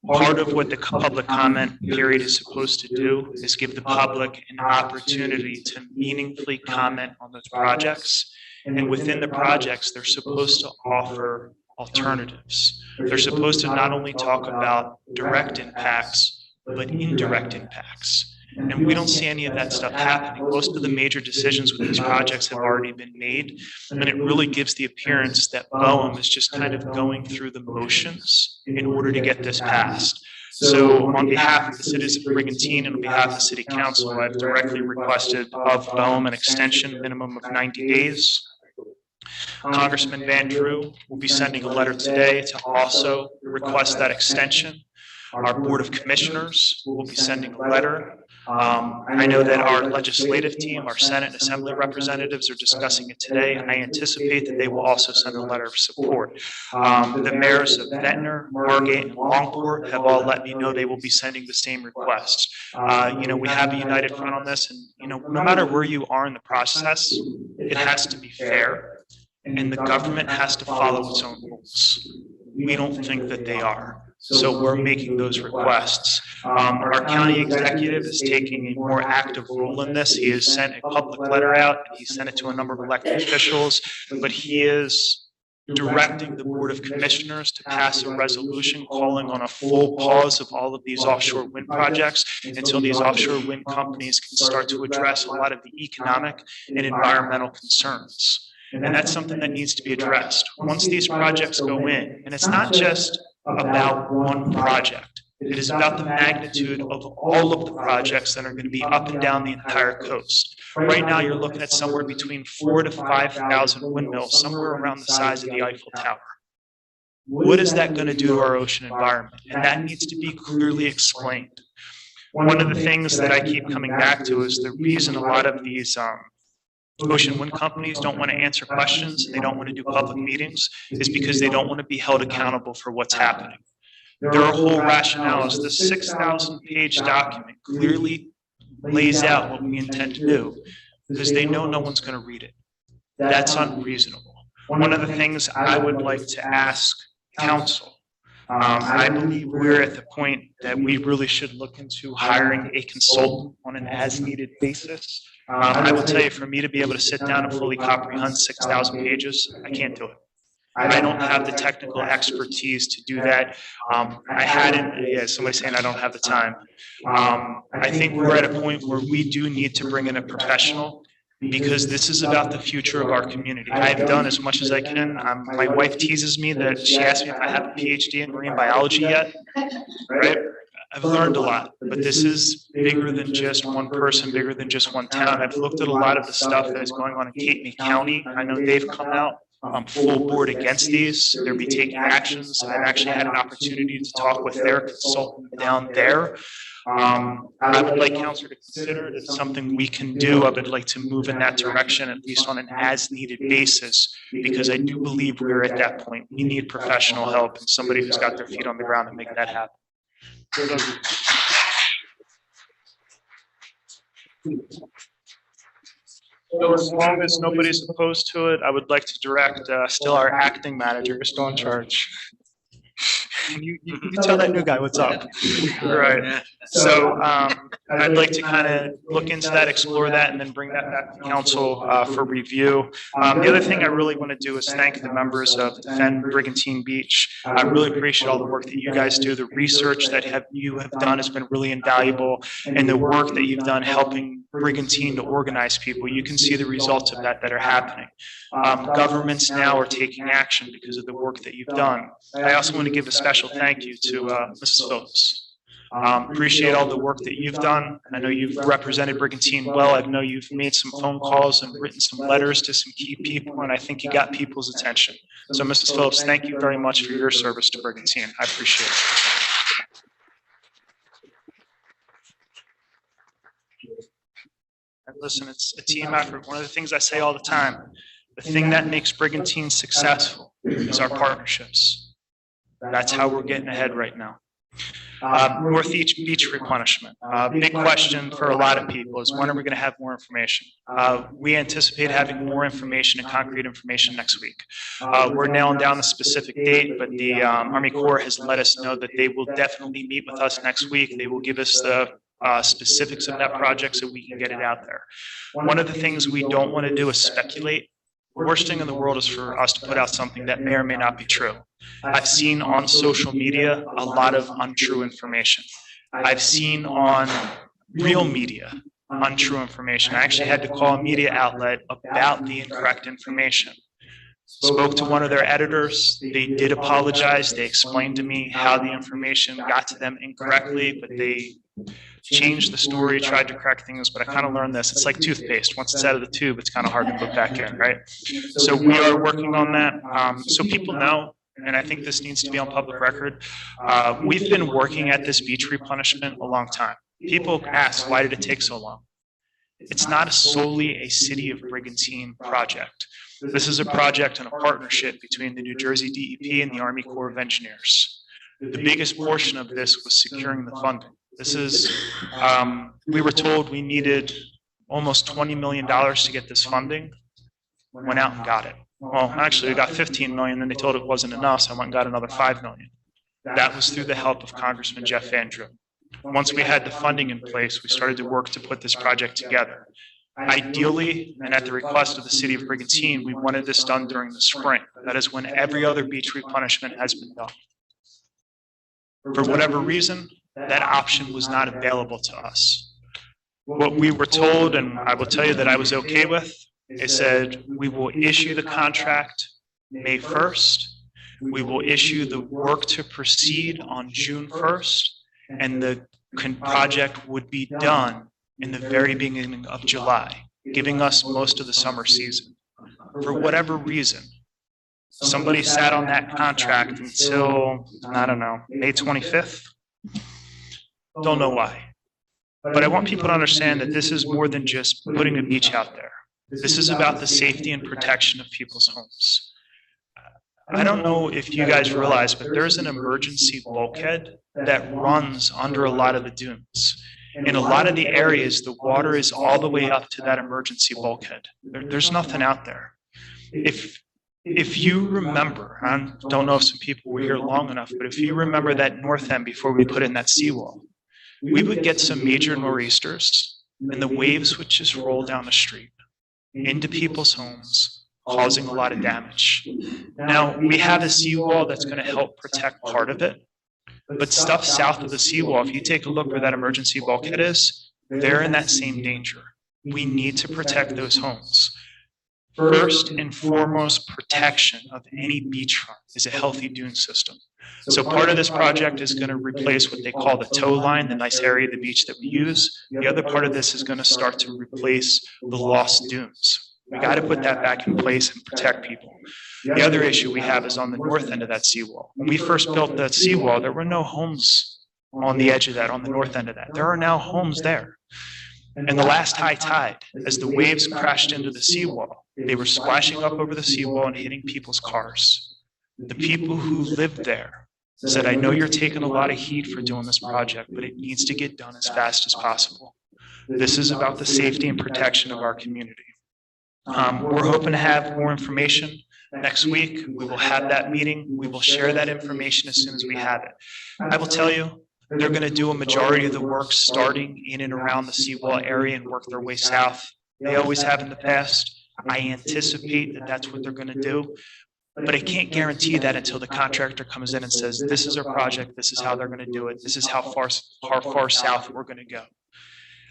Part of what the public comment period is supposed to do is give the public an opportunity to meaningfully comment on those projects. And within the projects, they're supposed to offer alternatives. They're supposed to not only talk about direct impacts, but indirect impacts. And we don't see any of that stuff happening. Most of the major decisions with these projects have already been made. And it really gives the appearance that BOEM is just kind of going through the motions in order to get this passed. So on behalf of the citizens of Brigantine and on behalf of the City Council, I've directly requested of BOEM an extension minimum of 90 days. Congressman Van Drew will be sending a letter today to also request that extension. Our Board of Commissioners will be sending a letter. I know that our legislative team, our Senate and Assembly representatives are discussing it today. I anticipate that they will also send a letter of support. The mayors of Ventnor, Margate, and Longport have all let me know they will be sending the same requests. You know, we have a united front on this, and you know, no matter where you are in the process, it has to be fair, and the government has to follow its own rules. We don't think that they are. So we're making those requests. Our county executive is taking a more active role in this. He has sent a public letter out. He sent it to a number of elected officials, but he is directing the Board of Commissioners to pass a resolution calling on a full pause of all of these offshore wind projects until these offshore wind companies can start to address a lot of the economic and environmental concerns. And that's something that needs to be addressed. Once these projects go in, and it's not just about one project. It is about the magnitude of all of the projects that are going to be up and down the entire coast. Right now, you're looking at somewhere between 4,000 to 5,000 windmills, somewhere around the size of the Eiffel Tower. What is that going to do to our ocean environment? And that needs to be clearly explained. One of the things that I keep coming back to is the reason a lot of these ocean wind companies don't want to answer questions and they don't want to do public meetings is because they don't want to be held accountable for what's happening. Their whole rationale is the 6,000-page document clearly lays out what we intend to do because they know no one's going to read it. That's unreasonable. One of the things I would like to ask council, I believe we're at the point that we really should look into hiring a consultant on an as-needed basis. I will tell you, for me to be able to sit down and fully comprehend 6,000 pages, I can't do it. I don't have the technical expertise to do that. I hadn't, somebody saying I don't have the time. I think we're at a point where we do need to bring in a professional because this is about the future of our community. I've done as much as I can. My wife teases me that she asked me if I have a PhD in marine biology yet, right? I've learned a lot, but this is bigger than just one person, bigger than just one town. I've looked at a lot of the stuff that is going on in Cape May County. I know they've come out full board against these. They'll be taking actions. I've actually had an opportunity to talk with their consultant down there. I would like council to consider it as something we can do. I would like to move in that direction, at least on an as-needed basis, because I do believe we're at that point. We need professional help and somebody who's got their feet on the ground to make that happen. So as long as nobody's opposed to it, I would like to direct still our acting manager, still in charge. You tell that new guy what's up. Right. So I'd like to kind of look into that, explore that, and then bring that back to council for review. The other thing I really want to do is thank the members of Defend Brigantine Beach. I really appreciate all the work that you guys do. The research that you have done has been really invaluable, and the work that you've done helping Brigantine to organize people. You can see the results of that are happening. Governments now are taking action because of the work that you've done. I also want to give a special thank you to Mrs. Phillips. Appreciate all the work that you've done. I know you've represented Brigantine well. I know you've made some phone calls and written some letters to some key people, and I think you got people's attention. So, Mrs. Phillips, thank you very much for your service to Brigantine. I appreciate it. And listen, it's a team effort. One of the things I say all the time, the thing that makes Brigantine successful is our partnerships. That's how we're getting ahead right now. North Beach replenishment. Big question for a lot of people is when are we going to have more information? We anticipate having more information and concrete information next week. We're nailing down a specific date, but the Army Corps has let us know that they will definitely meet with us next week. They will give us the specifics of that project so we can get it out there. One of the things we don't want to do is speculate. The worst thing in the world is for us to put out something that may or may not be true. I've seen on social media a lot of untrue information. I've seen on real media untrue information. I actually had to call a media outlet about the incorrect information. Spoke to one of their editors. They did apologize. They explained to me how the information got to them incorrectly, but they changed the story, tried to correct things, but I kind of learned this. It's like toothpaste. Once it's out of the tube, it's kind of hard to put back in, right? So we are working on that. So people know, and I think this needs to be on public record. We've been working at this beach replenishment a long time. People ask, why did it take so long? It's not solely a City of Brigantine project. This is a project and a partnership between the New Jersey DEP and the Army Corps of Engineers. The biggest portion of this was securing the funding. This is, we were told we needed almost $20 million to get this funding. Went out and got it. Well, actually, we got 15 million, then they told it wasn't enough, so I went and got another 5 million. That was through the help of Congressman Jeff Van Drew. Once we had the funding in place, we started to work to put this project together. Ideally, and at the request of the City of Brigantine, we wanted this done during the spring. That is when every other beach replenishment has been done. For whatever reason, that option was not available to us. What we were told, and I will tell you that I was okay with, it said, we will issue the contract May 1st. We will issue the work to proceed on June 1st, and the project would be done in the very beginning of July, giving us most of the summer season. For whatever reason, somebody sat on that contract until, I don't know, May 25th. Don't know why. But I want people to understand that this is more than just putting a beach out there. This is about the safety and protection of people's homes. I don't know if you guys realize, but there's an emergency bulkhead that runs under a lot of the dunes. In a lot of the areas, the water is all the way up to that emergency bulkhead. There's nothing out there. If you remember, I don't know if some people were here long enough, but if you remember that north end before we put in that seawall, we would get some major nor'easters and the waves would just roll down the street into people's homes, causing a lot of damage. Now, we have a seawall that's going to help protect part of it, but stuff south of the seawall, if you take a look where that emergency bulkhead is, they're in that same danger. We need to protect those homes. First and foremost protection of any beachfront is a healthy dune system. So part of this project is going to replace what they call the tow line, the nice area of the beach that we use. The other part of this is going to start to replace the lost dunes. We got to put that back in place and protect people. The other issue we have is on the north end of that seawall. When we first built that seawall, there were no homes on the edge of that, on the north end of that. There are now homes there. And the last high tide, as the waves crashed into the seawall, they were splashing up over the seawall and hitting people's cars. The people who lived there said, I know you're taking a lot of heat for doing this project, but it needs to get done as fast as possible. This is about the safety and protection of our community. We're hoping to have more information next week. We will have that meeting. We will share that information as soon as we have it. I will tell you, they're going to do a majority of the work starting in and around the seawall area and work their way south. They always have in the past. I anticipate that that's what they're going to do. But I can't guarantee that until the contractor comes in and says, this is our project, this is how they're going to do it, this is how far south we're going to go.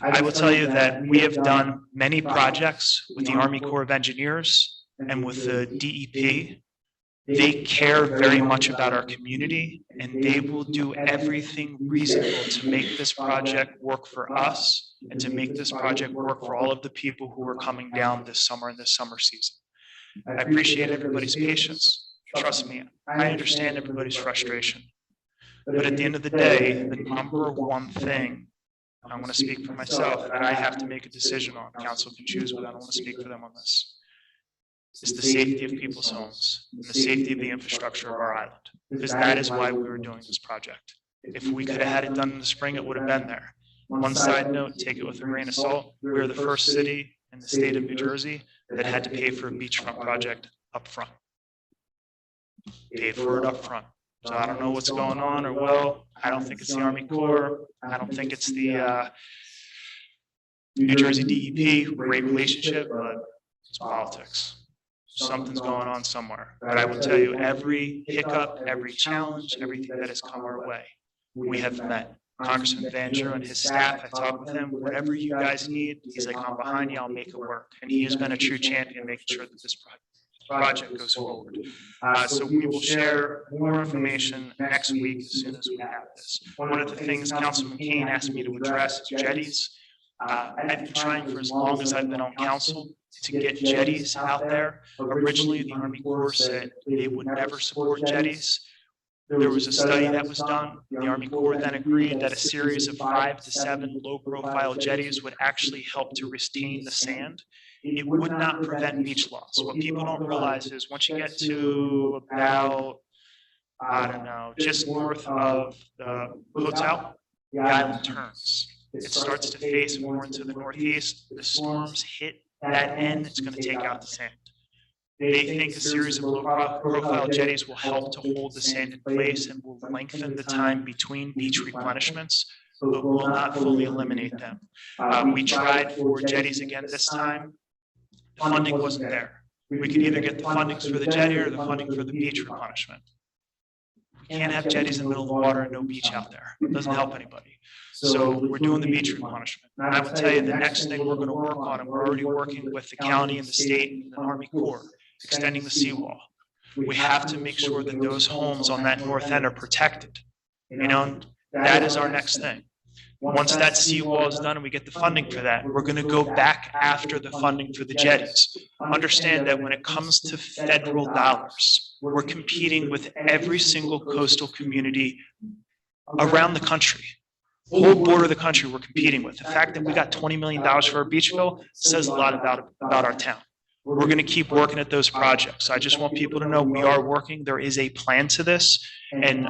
I will tell you that we have done many projects with the Army Corps of Engineers and with the DEP. They care very much about our community, and they will do everything reasonable to make this project work for us and to make this project work for all of the people who are coming down this summer and this summer season. I appreciate everybody's patience. Trust me, I understand everybody's frustration. But at the end of the day, the number one thing, I'm going to speak for myself, that I have to make a decision on, council can choose, but I don't want to speak for them on this, is the safety of people's homes and the safety of the infrastructure of our island. Because that is why we were doing this project. If we could have had it done in the spring, it would have been there. One side note, take it with a grain of salt. We were the first city in the state of New Jersey that had to pay for a beachfront project up front. Paid for it up front. So I don't know what's going on, or well, I don't think it's the Army Corps. I don't think it's the New Jersey DEP. Great relationship, but it's politics. Something's going on somewhere. But I will tell you, every hiccup, every challenge, everything that has come our way, we have met. Congressman Van Drew and his staff, I talked with him, whatever you guys need, he's like, I'm behind you, I'll make it work. And he has been a true champion making sure that this project goes forward. So we will share more information next week as soon as we have this. One of the things Councilman Kane asked me to address is jetties. I've been trying for as long as I've been on council to get jetties out there. Originally, the Army Corps said they would never support jetties. There was a study that was done. The Army Corps then agreed that a series of 5 to 7 low-profile jetties would actually help to retain the sand. It would not prevent beach loss. What people don't realize is once you get to about, I don't know, just north of the hotel, the island turns. It starts to face more into the northeast. The storms hit that end, it's going to take out the sand. They think a series of low-profile jetties will help to hold the sand in place and will lengthen the time between beach replenishments, but will not fully eliminate them. We tried for jetties again this time. The funding wasn't there. We could either get the fundings for the jetty or the funding for the beach replenishment. We can't have jetties in the middle of the water and no beach out there. It doesn't help anybody. So we're doing the beach replenishment. And I will tell you, the next thing we're going to work on, and we're already working with the county and the state and the Army Corps, extending the seawall. We have to make sure that those homes on that north end are protected. You know, that is our next thing. Once that seawall is done and we get the funding for that, we're going to go back after the funding for the jetties. Understand that when it comes to federal dollars, we're competing with every single coastal community around the country. The whole border of the country we're competing with. The fact that we got $20 million for our beach bill says a lot about our town. We're going to keep working at those projects. I just want people to know we are working. There is a plan to this, and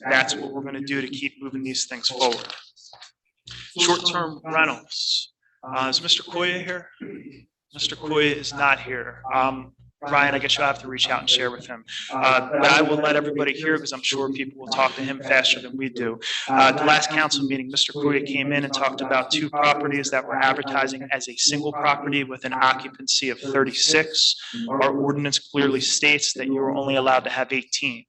that's what we're going to do to keep moving these things forward. Short-term rentals. Is Mr. Koya here? Mr. Koya is not here. Ryan, I guess you'll have to reach out and share with him. But I will let everybody hear because I'm sure people will talk to him faster than we do. The last council meeting, Mr. Koya came in and talked about 2 properties that were advertising as a single property with an occupancy of 36. Our ordinance clearly states that you are only allowed to have 18.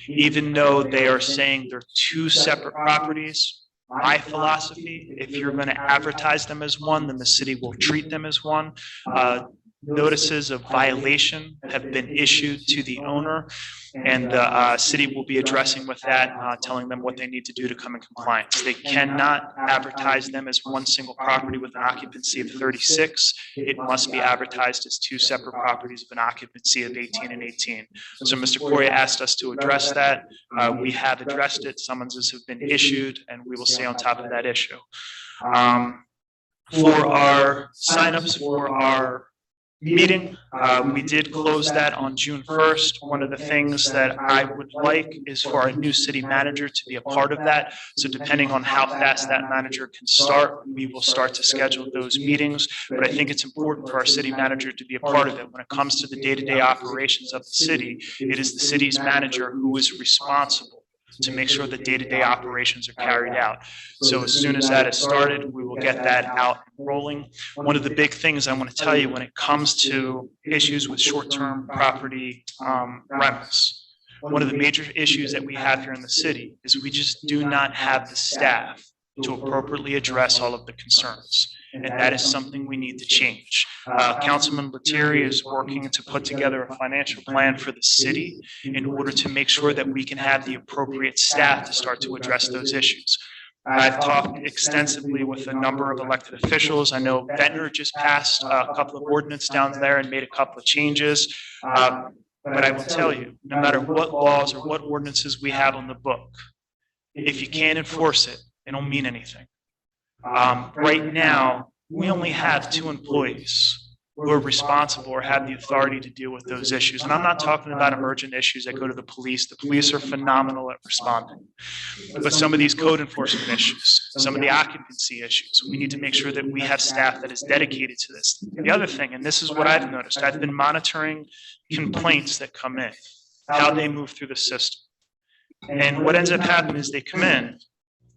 Even though they are saying they're 2 separate properties, my philosophy, if you're going to advertise them as one, then the city will treat them as one. notices of violation have been issued to the owner, and the city will be addressing with that, telling them what they need to do to come in compliance. They cannot advertise them as one single property with an occupancy of 36. It must be advertised as two separate properties of an occupancy of 18 and 18. So Mr. Corey asked us to address that. We have addressed it. Summonses have been issued, and we will stay on top of that issue. For our signups for our meeting, we did close that on June 1st. One of the things that I would like is for our new city manager to be a part of that. So depending on how fast that manager can start, we will start to schedule those meetings. But I think it's important for our city manager to be a part of it. When it comes to the day-to-day operations of the city, it is the city's manager who is responsible to make sure that day-to-day operations are carried out. So as soon as that is started, we will get that out and rolling. One of the big things I want to tell you when it comes to issues with short-term property rentals, one of the major issues that we have here in the city is we just do not have the staff to appropriately address all of the concerns. And that is something we need to change. Councilman Lettieri is working to put together a financial plan for the city in order to make sure that we can have the appropriate staff to start to address those issues. I've talked extensively with a number of elected officials. I know Ventnor just passed a couple of ordinances down there and made a couple of changes. But I will tell you, no matter what laws or what ordinances we have on the book, if you can't enforce it, it don't mean anything. Right now, we only have 2 employees who are responsible or have the authority to deal with those issues. And I'm not talking about emergent issues that go to the police. The police are phenomenal at responding. But some of these code enforcement issues, some of the occupancy issues, we need to make sure that we have staff that is dedicated to this. The other thing, and this is what I've noticed, I've been monitoring complaints that come in, how they move through the system. And what ends up happening is they come in,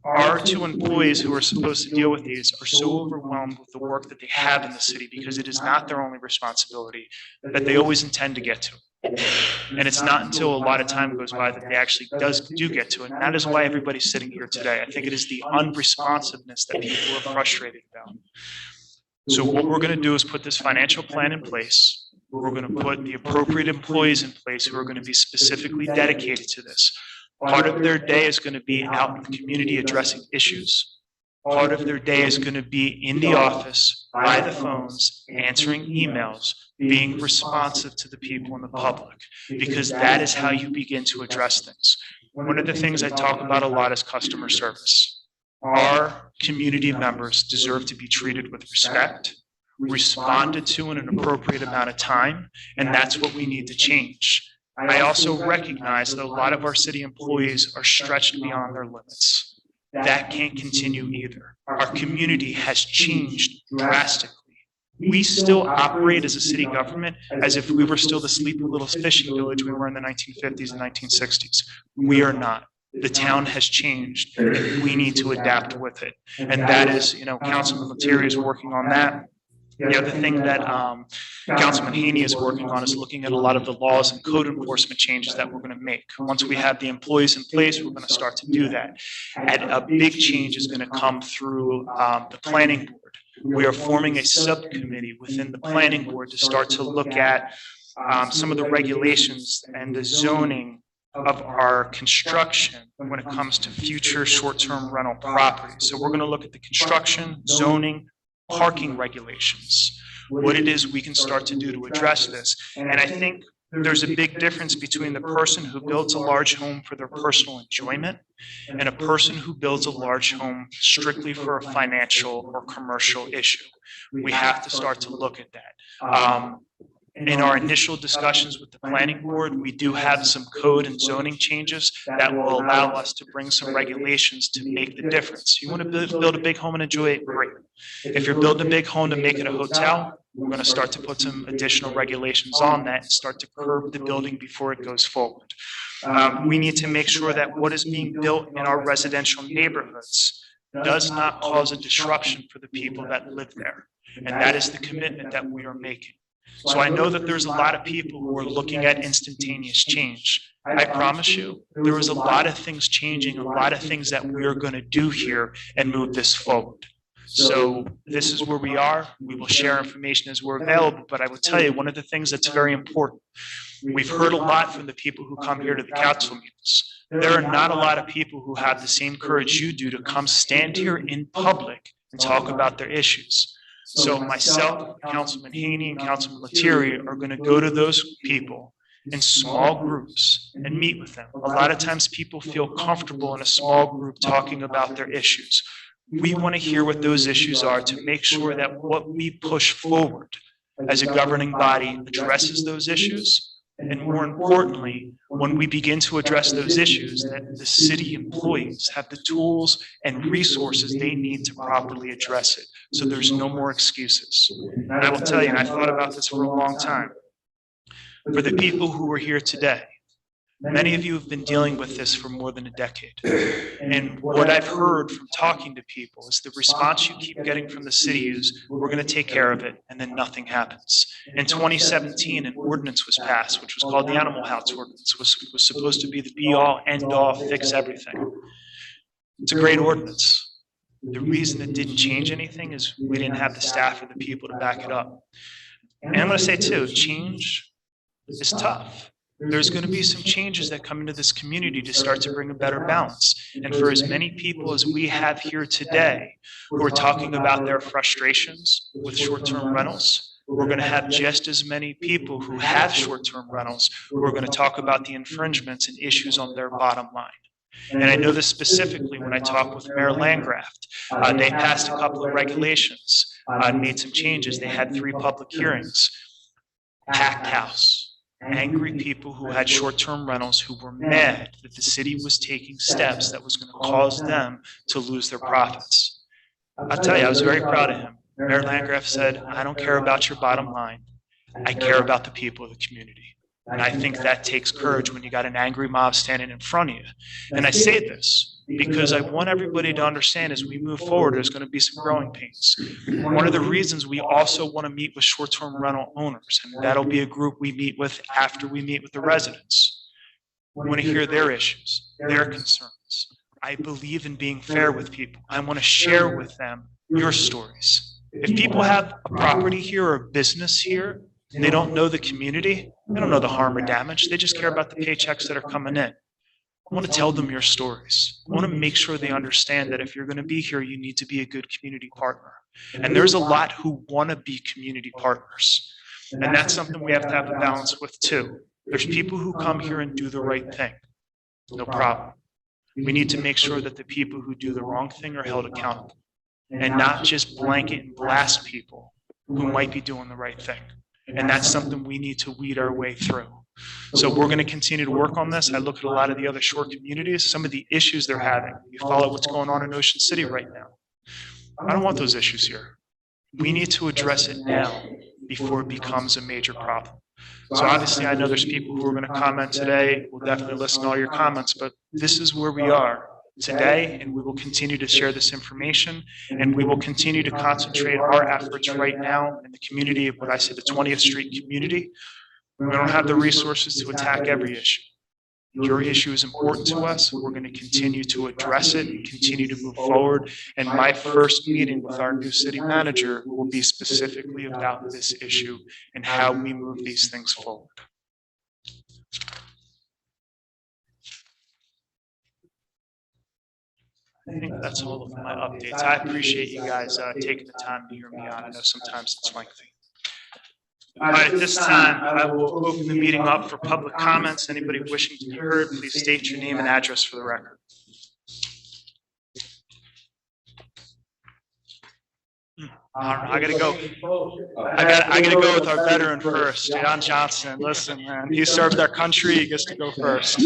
our 2 employees who are supposed to deal with these are so overwhelmed with the work that they have in the city because it is not their only responsibility that they always intend to get to. And it's not until a lot of time goes by that they actually do get to it. And that is why everybody's sitting here today. I think it is the unresponsiveness that people are frustrated about. So what we're going to do is put this financial plan in place. We're going to put the appropriate employees in place who are going to be specifically dedicated to this. Part of their day is going to be out in the community addressing issues. Part of their day is going to be in the office, by the phones, answering emails, being responsive to the people in the public, because that is how you begin to address things. One of the things I talk about a lot is customer service. Our community members deserve to be treated with respect, responded to in an appropriate amount of time, and that's what we need to change. I also recognize that a lot of our city employees are stretched beyond their limits. That can't continue either. Our community has changed drastically. We still operate as a city government as if we were still the sleepy little fishing village we were in the 1950s and 1960s. We are not. The town has changed, and we need to adapt with it. And that is, Councilman Lettieri is working on that. The other thing that Councilman Haney is working on is looking at a lot of the laws and code enforcement changes that we're going to make. Once we have the employees in place, we're going to start to do that. And a big change is going to come through the planning board. We are forming a subcommittee within the planning board to start to look at some of the regulations and the zoning of our construction when it comes to future short-term rental properties. So we're going to look at the construction, zoning, parking regulations, what it is we can start to do to address this. And I think there's a big difference between the person who builds a large home for their personal enjoyment and a person who builds a large home strictly for a financial or commercial issue. We have to start to look at that. In our initial discussions with the planning board, we do have some code and zoning changes that will allow us to bring some regulations to make the difference. You want to build a big home and enjoy it, great. If you're building a big home to make it a hotel, we're going to start to put some additional regulations on that and start to curb the building before it goes forward. We need to make sure that what is being built in our residential neighborhoods does not cause a disruption for the people that live there. And that is the commitment that we are making. So I know that there's a lot of people who are looking at instantaneous change. I promise you, there is a lot of things changing, a lot of things that we're going to do here and move this forward. So this is where we are. We will share information as we're available, but I will tell you, one of the things that's very important, we've heard a lot from the people who come here to the council meetings. There are not a lot of people who have the same courage you do to come stand here in public and talk about their issues. So myself, Councilman Haney, and Councilman Lettieri are going to go to those people in small groups and meet with them. A lot of times people feel comfortable in a small group talking about their issues. We want to hear what those issues are to make sure that what we push forward as a governing body addresses those issues. And more importantly, when we begin to address those issues, that the city employees have the tools and resources they need to properly address it. So there's no more excuses. And I will tell you, and I thought about this for a long time, for the people who are here today, many of you have been dealing with this for more than a decade. And what I've heard from talking to people is the response you keep getting from the city is, we're going to take care of it, and then nothing happens. In 2017, an ordinance was passed, which was called the Animal House Ordinance, was supposed to be the be-all, end-all, fix everything. It's a great ordinance. The reason it didn't change anything is we didn't have the staff or the people to back it up. And I'm going to say too, change is tough. There's going to be some changes that come into this community to start to bring a better balance. And for as many people as we have here today who are talking about their frustrations with short-term rentals, we're going to have just as many people who have short-term rentals who are going to talk about the infringements and issues on their bottom line. And I know this specifically when I talk with Mayor Landgraf. They passed a couple of regulations, made some changes. They had 3 public hearings. Packed house. Angry people who had short-term rentals who were mad that the city was taking steps that was going to cause them to lose their profits. I'll tell you, I was very proud of him. Mayor Landgraf said, I don't care about your bottom line. I care about the people of the community. And I think that takes courage when you got an angry mob standing in front of you. And I say this because I want everybody to understand as we move forward, there's going to be some growing pains. One of the reasons we also want to meet with short-term rental owners, and that'll be a group we meet with after we meet with the residents. We want to hear their issues, their concerns. I believe in being fair with people. I want to share with them your stories. If people have a property here or a business here, and they don't know the community, they don't know the harm or damage, they just care about the paychecks that are coming in. I want to tell them your stories. I want to make sure they understand that if you're going to be here, you need to be a good community partner. And there's a lot who want to be community partners. And that's something we have to have a balance with too. There's people who come here and do the right thing. No problem. We need to make sure that the people who do the wrong thing are held accountable and not just blanket and blast people who might be doing the right thing. And that's something we need to weed our way through. So we're going to continue to work on this. I look at a lot of the other shore communities, some of the issues they're having. You follow what's going on in Ocean City right now. I don't want those issues here. We need to address it now before it becomes a major problem. So obviously, I know there's people who are going to comment today. We'll definitely listen to all your comments, but this is where we are today, and we will continue to share this information, and we will continue to concentrate our efforts right now in the community of what I say the 20th Street community. We don't have the resources to attack every issue. Your issue is important to us. We're going to continue to address it and continue to move forward. And my first meeting with our new city manager will be specifically about this issue and how we move these things forward. I think that's all of my updates. I appreciate you guys taking the time to hear me out. I know sometimes it's lengthy. All right, at this time, I will open the meeting up for public comments. Anybody wishing to be heard, please state your name and address for the record. I gotta go. I gotta go with our veteran first, John Johnson. Listen, man, he served our country. He gets to go first.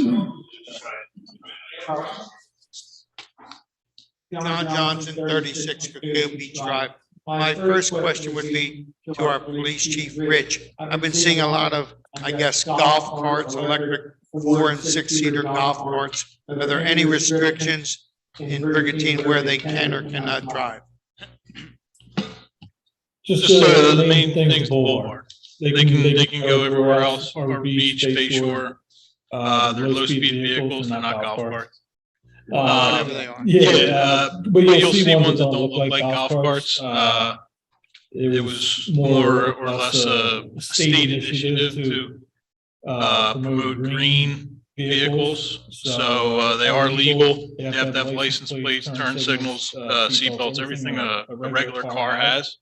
John Johnson, 36 Cocoa Beach Drive. My first question would be to our police chief, Rich. I've been seeing a lot of, I guess, golf carts, electric 4- and 6-seater golf carts. Are there any restrictions in Brigantine where they can or cannot drive? Just the main things boulevard. They can go everywhere else, or beach, bay shore. They're low-speed vehicles, not golf carts. Whatever they are. But you'll see ones that don't look like golf carts. It was more or less a state initiative to promote green vehicles. So they are legal. They have to have license plates, turn signals, seatbelts, everything a regular car has.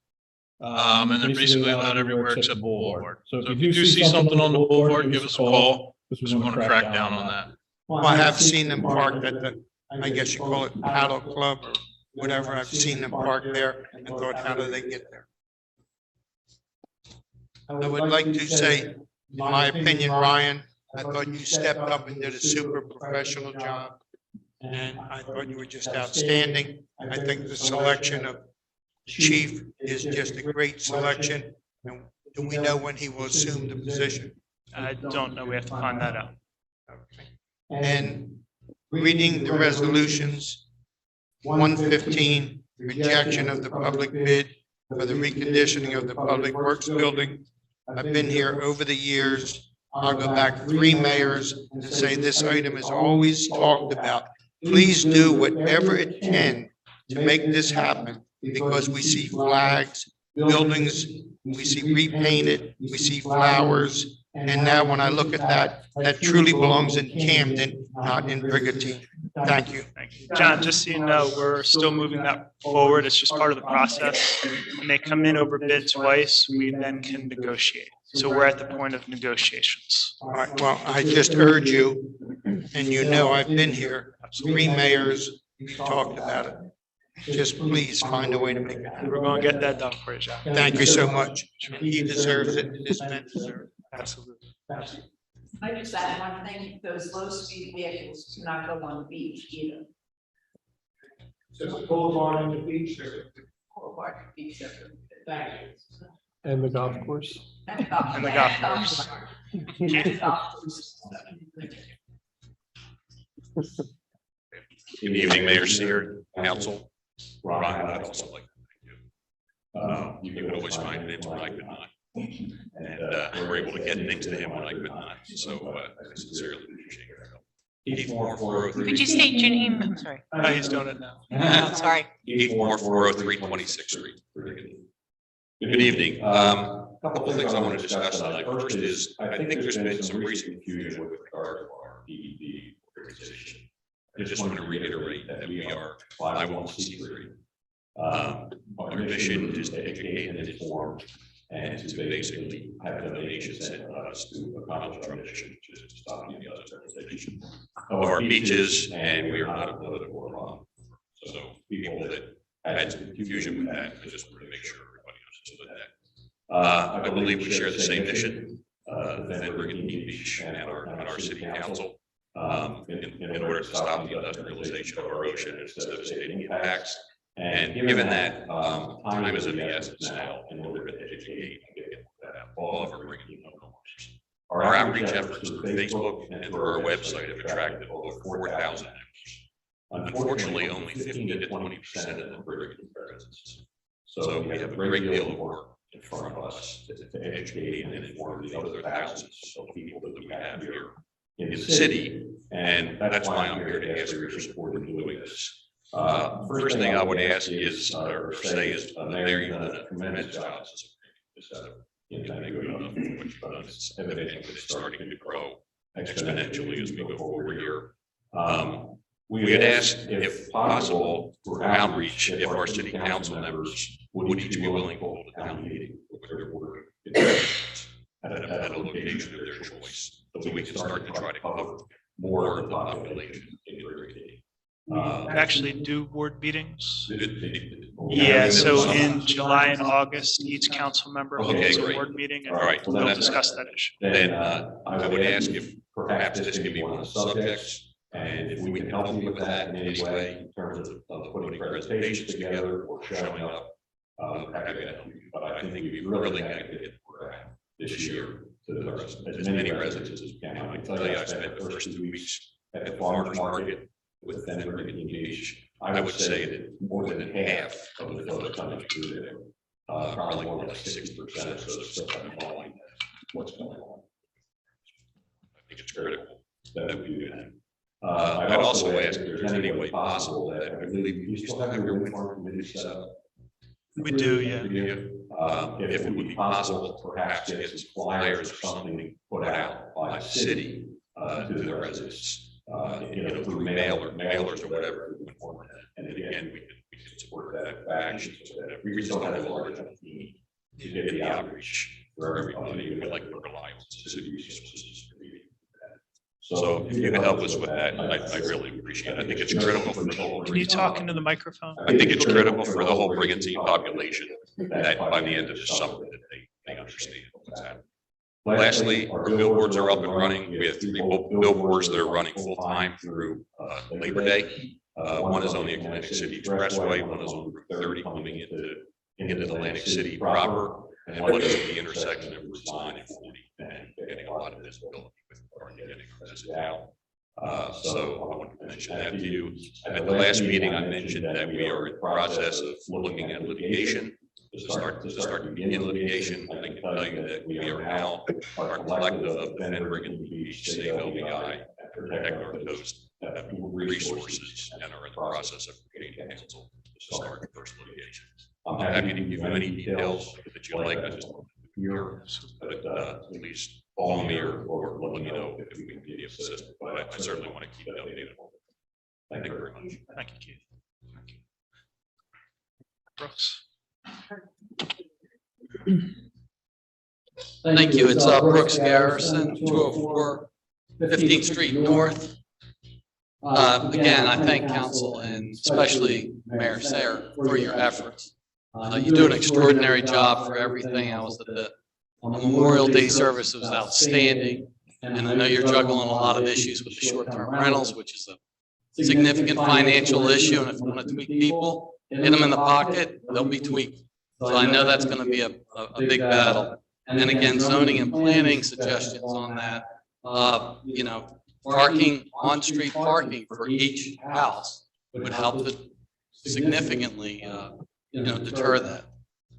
And they're basically allowed everywhere except the boulevard. So if you do see something on the boulevard, give us a call, because we want to crack down on that. Well, I have seen them parked at the, I guess you call it paddle club or whatever. I've seen them parked there and thought, how do they get there? I would like to say, in my opinion, Ryan, I thought you stepped up and did a super professional job. And I thought you were just outstanding. I think the selection of chief is just a great selection. And do we know when he will assume the position? I don't know. We have to find that out. And reading the resolutions, 115, rejection of the public bid for the reconditioning of the Public Works Building. I've been here over the years. I'll go back 3 mayors and say this item is always talked about. Please do whatever it can to make this happen, because we see flags, buildings, we see repainted, we see flowers. And now when I look at that, that truly belongs in Camden, not in Brigantine. Thank you. Thank you. John, just so you know, we're still moving that forward. It's just part of the process. When they come in over bid twice, we then can negotiate. So we're at the point of negotiations. All right, well, I just urge you, and you know I've been here, 3 mayors, we talked about it. Just please find a way to make it happen. We're going to get that done for you, John. Thank you so much. He deserves it, and this man deserves it. Absolutely. I just add one thing, those low-speed vehicles do not go on the beach either. So the boulevard and the beach. Boulevard, beach, Thank you. And the golf course. and golf. And the golf course. And golf course. Good evening, Mayor Seer, Council. Ryan, I'd also like to thank you. You could always find him when I could not. And we're able to get things to him when I could not. So I sincerely appreciate your help. Could you state your name? I'm sorry. Oh, he's doing it now. I'm sorry. 84403 26th Street. Good evening. A couple of things I want to discuss tonight. First is, I think there's been some recent confusion with regard to our PED organization. I just want to reiterate that we are 501c3. Our mission is to educate and inform and to basically have donations sent to us to accomplish our mission, which is to stop the other sterilization of our beaches, and we are not a political problem. So people that had some confusion with that, I just want to make sure everybody understood that. I believe we share the same mission, defend Brigantine Beach and our city council. In order to stop the industrialization of our ocean and its devastating impacts. And given that time is of the essence now, in order to educate and get all of our Brigantine homeowners. Our outreach efforts through Facebook and through our website have attracted over 4,000 members. Unfortunately, only 15 to 20% of them are Brigantine residents. So we have a great deal of work in front of us to educate and inform the other thousands of people that we have here in the city, and that's why I'm here to ask for your support in doing this. First thing I would ask is, or say is, Mayor, you've done a tremendous job since kind of good enough for what you've done. It's evident that it's starting to grow exponentially as we go forward here. We had asked, if possible, for outreach, if our city council members would each be willing to hold a town meeting with their board at a location of their choice. So we can start to try to cover more of the population in Brigantine. Actually do board meetings. Yeah, so in July and August, each council member holds a board meeting and we'll discuss that issue. Then I would ask if perhaps this can be one of the subjects, and if we can help you with that in any way in terms of putting presentations together or showing up, happy to help you. But I think we'd really got to get this year to as many residents as we can. I can tell you, I spent the first 2 weeks at the farmer's market with them in Brigantine Beach. I would say that more than half of the folks coming through there, probably more like 60% or so, still have following what's going on. I think it's critical that we do that. I'd also ask if there's any way possible that, I believe you still have your wind farm committee set up. We do, yeah. If it would be possible, perhaps get some flyers or something put out by the city to the residents, through mailers or whatever. And again, we can support that action. So that we just don't have a large enough team to get the outreach for everybody. We like to rely on city resources. So if you can help us with that, I really appreciate it. I think it's critical for the whole. Can you talk into the microphone? I think it's critical for the whole Brigantine population that by the end of the summer that they understand what's happening. Lastly, our billboards are up and running. We have 3 billboards that are running full time through Labor Day. One is on the Atlantic City Expressway, one is on Route 30 coming into Atlantic City proper, and one is at the intersection of Route 9 and 40, and getting a lot of visibility with regard to getting our message out. So I wanted to mention that to you. At the last meeting, I mentioned that we are in the process of looking at litigation. To start to begin litigation. I can tell you that we are now, our collective of Defend Brigantine Beach, Save LBI, Protect our Coast, resources, and are in the process of creating counsel to start the first litigation. I'm happy to give you any details that you like. I just hear, but please call me or let me know if we can be of assistance. But I certainly want to keep it updated. Thank you very much. Thank you, Keith. Thank you. Brooks. Thank you. It's Brooks Garrison, 204 15th Street North. Again, I thank council and especially Mayor Sayre for your efforts. You do an extraordinary job for everything. I was at the Memorial Day service. It was outstanding. And I know you're juggling a lot of issues with the short-term rentals, which is a significant financial issue. And if you want to tweak people, hit them in the pocket, they'll be tweaked. So I know that's going to be a big battle. And again, zoning and planning suggestions on that, parking, on-street parking for each house would help to significantly, deter that.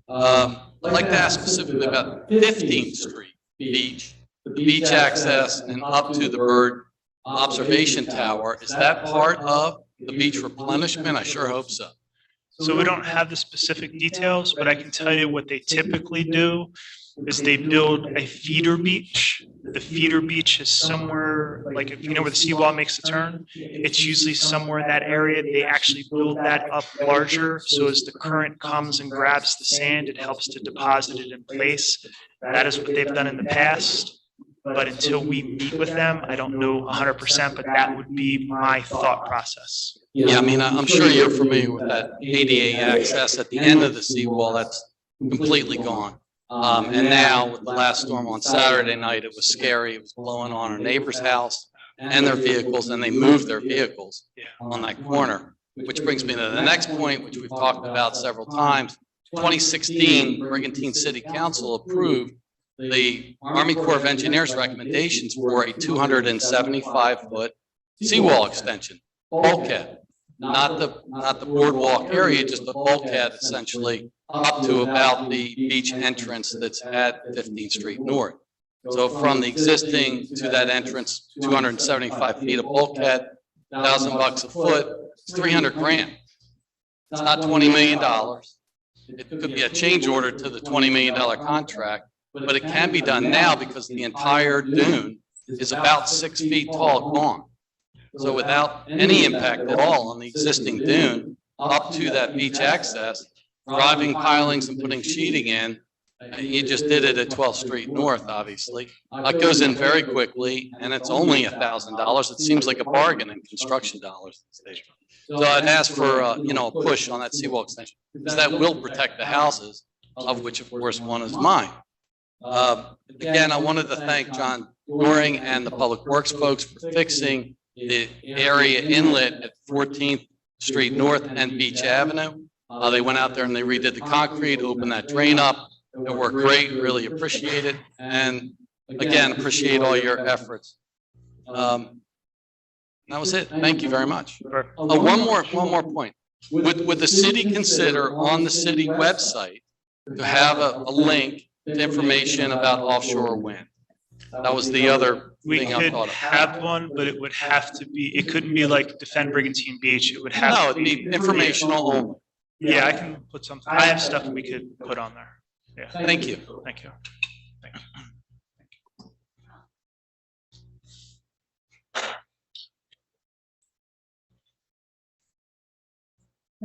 I'd like to ask specifically about 15th Street Beach, the beach access and up to the bird observation tower. Is that part of the beach replenishment? I sure hope so. So we don't have the specific details, but I can tell you what they typically do is they build a feeder beach. The feeder beach is somewhere, like if you know where the seawall makes the turn, it's usually somewhere in that area. They actually build that up larger. So as the current comes and grabs the sand, it helps to deposit it in place. That is what they've done in the past. But until we meet with them, I don't know 100%, but that would be my thought process. Yeah, I mean, I'm sure you're familiar with that ADA access at the end of the seawall. That's completely gone. And now with the last storm on Saturday night, it was scary. It was blowing on our neighbor's house and their vehicles, and they moved their vehicles on that corner, which brings me to the next point, which we've talked about several times. 2016, Brigantine City Council approved the Army Corps of Engineers recommendations for a 275-foot seawall extension, bulkhead, not the boardwalk area, just the bulkhead essentially up to about the beach entrance that's at 15th Street North. So from the existing to that entrance, 275 feet of bulkhead, $1,000 a foot, it's 300 grand. It's not $20 million. It could be a change order to the $20 million contract, but it can be done now because the entire dune is about 6 feet tall, gone. So without any impact at all on the existing dune up to that beach access, driving pilings and putting sheeting in, you just did it at 12th Street North, obviously. That goes in very quickly, and it's only $1,000. It seems like a bargain in construction dollars these days. So I'd ask for a push on that seawall extension, because that will protect the houses, of which, of course, one is mine. Again, I wanted to thank John Doring and the Public Works folks for fixing the area inlet at 14th Street North and Beach Avenue. They went out there and they redid the concrete, opened that drain up. It worked great, really appreciate it. And again, appreciate all your efforts. That was it. Thank you very much. One more point. Would the city consider on the city website to have a link to information about offshore wind? That was the other We thing I'm could thought of. have one, but it would have to be, it couldn't be like Defend Brigantine Beach. It would have No, to it'd be informational only. Yeah, I can put something, I have stuff we could put on there. Yeah. Thank you. Thank you. Thank you.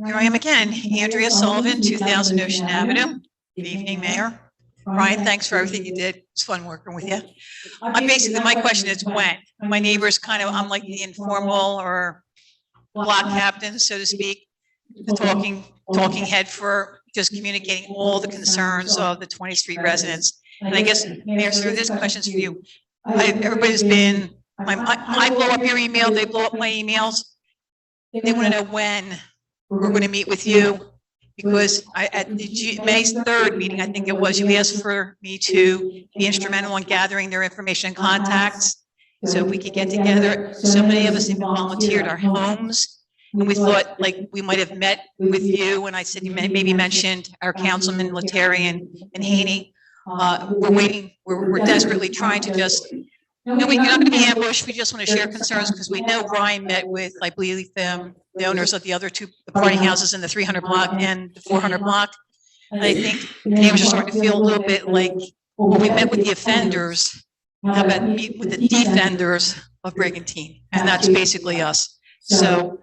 Here I am again, Andrea Sullivan, 2000 Ocean Avenue. Good evening, Mayor. Brian, thanks for everything you did. It's fun working with you. My question is when? My neighbors I'm like the informal or block captain, so to speak, the talking head for just communicating all the concerns of the 20th Street residents. And I guess, Mayor, so this question's for you. Everybody's been, I blow up your email, they blow up my emails. They want to know when we're going to meet with you, because at the May 3rd meeting, I think it was, you asked for me to be instrumental in gathering their information and contacts. So if we could get together, so many of us even volunteered our homes. And we thought like we might have met with you, and I said, you maybe mentioned our councilman Letarian and Haney. We're waiting, we're desperately trying to just, no, we're not going to be ambushed. We just want to share concerns because we know Brian met with, I believe, the owners of the other two party houses in the 300 block and the 400 block. And I think the neighbors are starting to feel a little bit like, well, we met with the offenders. How about meet with the defenders of Brigantine? And that's basically us. So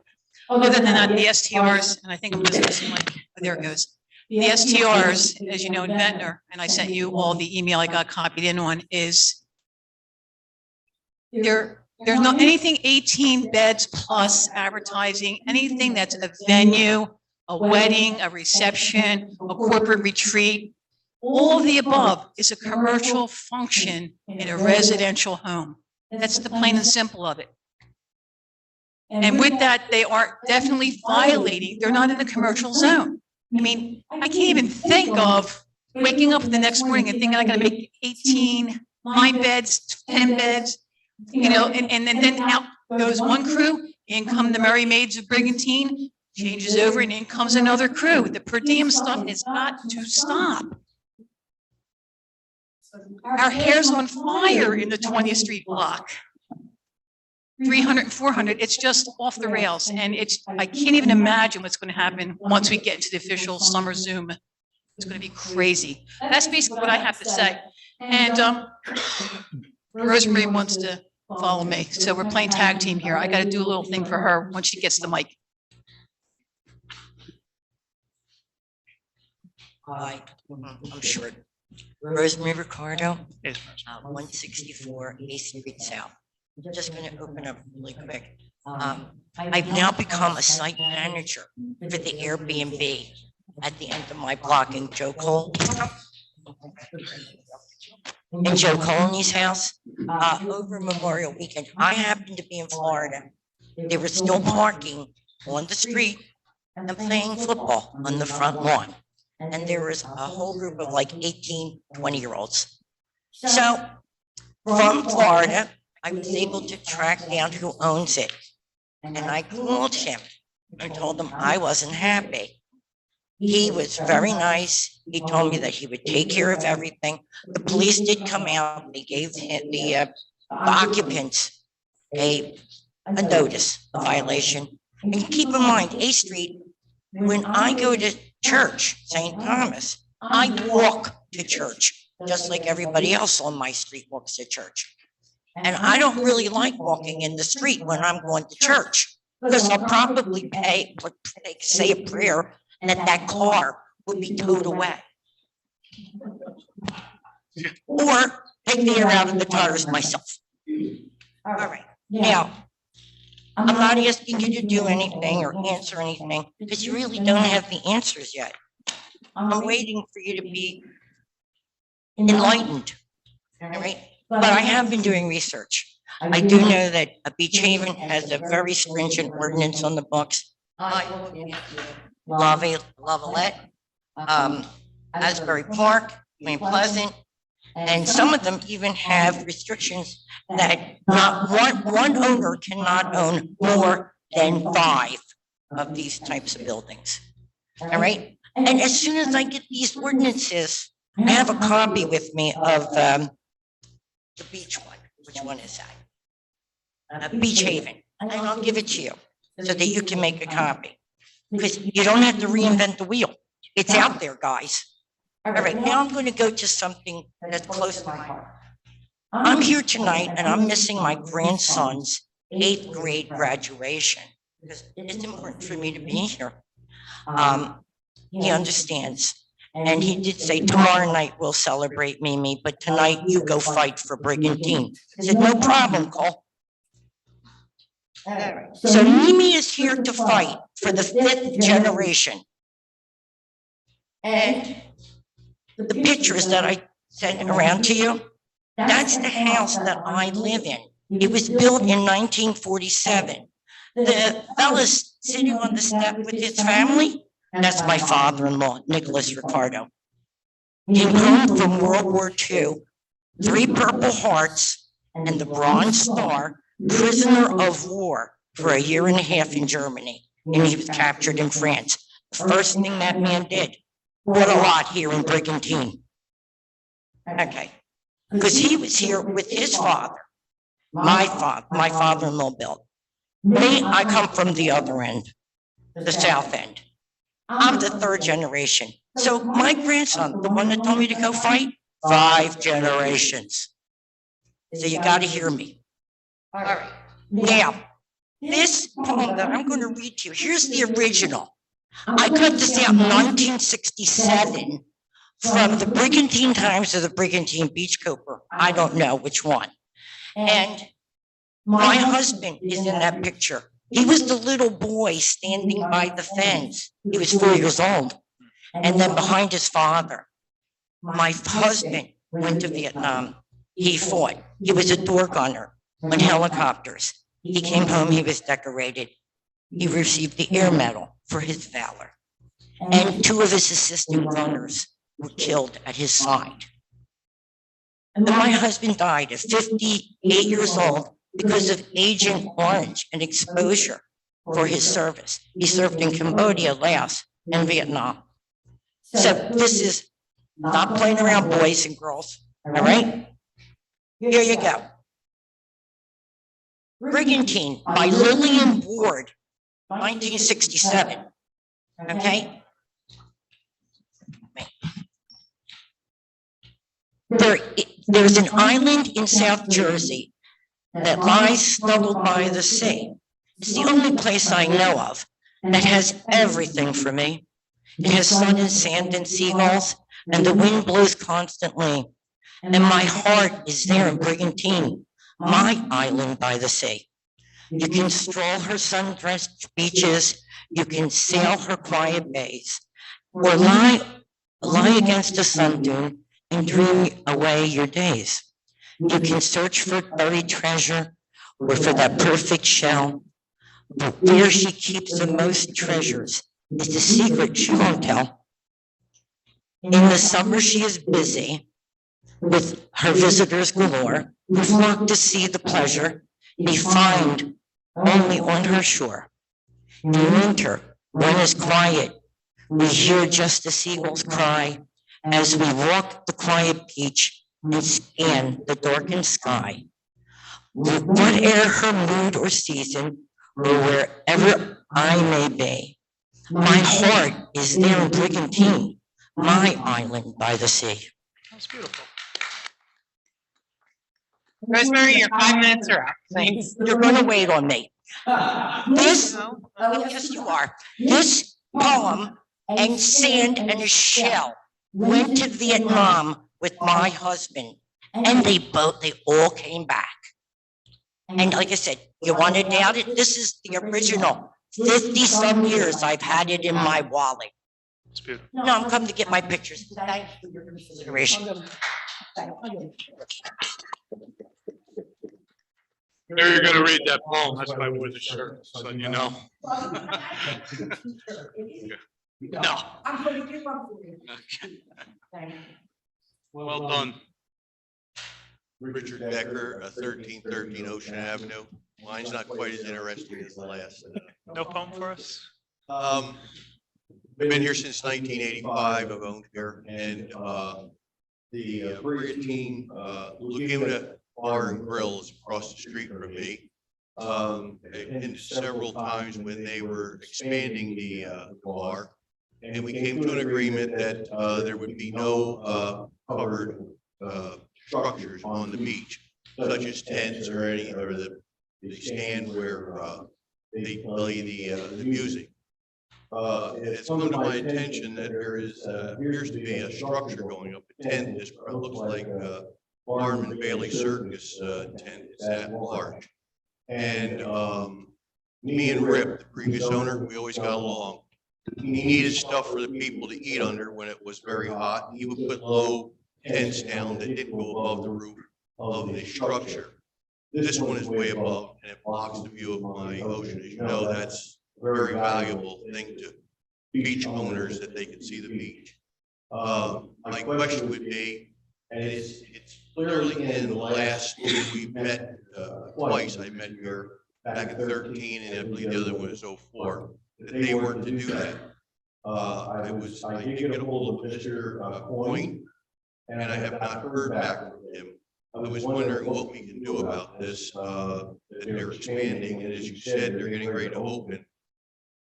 other than that, the STRs, and I think I'm just missing one, there it goes. The STRs, as you know, in Ventnor, and I sent you all the email I got copied in on, is there's not anything 18 beds plus advertising, anything that's a venue, a wedding, a reception, a corporate retreat. All of the above is a commercial function in a residential home. That's the plain and simple of it. And with that, they are definitely violating, they're not in the commercial zone. I mean, I can't even think of waking up the next morning and thinking I gotta make 18, 9 beds, 10 beds, you know, and then out goes one crew, in come the Merry Maids of Brigantine, changes over, and in comes another crew. The per diem stuff has got to stop. Our hair's on fire in the 20th Street block. 300 and 400, it's just off the rails. And I can't even imagine what's going to happen once we get into the official summer Zoom. It's going to be crazy. That's basically what I have to say. And Rosemary wants to follow me. So we're playing tag team here. I got to do a little thing for her once she gets the mic. Hi, I'm short. Rosemary Ricardo, 164 A Street South. I'm just going to open up really quick. I've now become a site manager for the Airbnb at the end of my block in Joe Cole. In Joe Colony's house, over Memorial Weekend. I happened to be in Florida. They were still parking on the street and playing football on the front lawn. And there was a whole group of like 18, 20-year-olds. So from Florida, I was able to track down who owns it. And I called him and told him I wasn't happy. He was very nice. He told me that he would take care of everything. The police did come out. They gave the occupants a notice, a violation. And keep in mind, A Street, when I go to church, St. Thomas, I walk to church, just like everybody else on my street walks to church. And I don't really like walking in the street when I'm going to church, because I'll probably say a prayer and that car would be towed away. Or take the air out of the tires myself. All right. Now, I'm not asking you to do anything or answer anything because you really don't have the answers yet. I'm waiting for you to be enlightened. All right. But I have been doing research. I do know that Beach Haven has a very stringent ordinance on the books. Lavalette, Asbury Park, Point Pleasant, and some of them even have restrictions that not one owner cannot own more than 5 of these types of buildings. All right. And as soon as I get these ordinances, I have a copy with me of the beach one. Which one is that? Beach Haven, and I'll give it to you so that you can make a copy. Because you don't have to reinvent the wheel. It's out there, guys. All right, now I'm going to go to something that's close to my heart. I'm here tonight and I'm missing my grandson's 8th grade graduation because it's important for me to be here. He understands. And he did say, tomorrow night we'll celebrate Mimi, but tonight you go fight for Brigantine. I said, no problem, Cole. All right. So Mimi is here to fight for the 5th generation. And the pictures that I sent around to you, that's the house that I live in. It was built in 1947. The fellas sitting on the step with his family, that's my father-in-law, Nicholas Ricardo. Came home from World War II, 3 Purple Hearts and the Bronze Star, prisoner of war for a year and a half in Germany, and he was captured in France. The first thing that man did, bought a lot here in Brigantine. Okay, because he was here with his father, my father-in-law built. Me, I come from the other end, the south end. I'm the 3rd generation. So my grandson, the one that told me to go fight, 5 generations. So you got to hear me. All right. Now, this poem that I'm going to read to you, here's the original. I cut this out in 1967 from the Brigantine Times or the Brigantine Beach Cooper. I don't know which one. And my husband is in that picture. He was the little boy standing by the fence. He was 4 years old. And then behind his father, my husband went to Vietnam. He fought. He was a door gunner on helicopters. He came home, he was decorated. He received the Air Medal for his valor. And 2 of his assistant gunners were killed at his side. And then my husband died at 58 years old because of Agent Orange and exposure for his service. He served in Cambodia, Laos, and Vietnam. So this is not playing around, boys and girls. All right? Here you go. Brigantine by Lillian Ward, 1967. Okay? There's an island in South Jersey that lies snuggled by the sea. It's the only place I know of that has everything for me. It has sun and sand and seagulls, and the wind blows constantly. And my heart is there in Brigantine, my island by the sea. You can stroll her sun-drenched beaches, you can sail her quiet bays, or lie against a sun dune and dream away your days. You can search for buried treasure or for that perfect shell, but where she keeps the most treasures is the secret she won't tell. In the summer, she is busy with her visitors galore, who flock to see the pleasure they find only on her shore. In winter, when it's quiet, we hear just the seagulls cry as we walk the quiet beach and scan the darkened sky. Whate'er her mood or season, or wherever I may be, my heart is there in Brigantine, my island by the sea. That's beautiful. Rosemary, your 5 minutes are up. Thanks. You're going to wait on me. This, yes, you are. This poem and Sand and a Shell went to Vietnam with my husband, and they all came back. And like I said, you want to doubt it? This is the original. 50-some years I've had it in my wallet. It's beautiful. No, I'm coming to get my pictures. Thank you for your consideration. You're gonna read that poem, that's why I wore the shirt, so you know. No. I'm going to give up for you. Well done. Richard Becker, 1313 Ocean Avenue. Mine's not quite as interesting as the last. No poem for us? I've been here since 1985. I've owned here, and the Brigantine Laguna bar and grill is across the street from me. And several times when they were expanding the bar, and we came to an agreement that there would be no covered structures on the beach, such as tents or the stand where they play the music. It's come to my attention that there appears to be a structure going up, a tent. This looks like Barnum and Bailey Circus tent. It's that large. And me and Rip, the previous owner, we always got along. He needed stuff for the people to eat under when it was very hot. He would put low tents down that didn't go above the roof of the structure. This one is way above and it blocks the view of my ocean. As you know, that's a very valuable thing to beach owners, that they can see the beach. My question would be, and it's clearly in the last, we met twice. I met here back in 13 and I believe the other one was 04, that they weren't to do that. I did get a hold of Mr. Coyne, and I have not heard back from him. I was wondering what we can do about this, that they're expanding, and as you said, they're getting ready to open.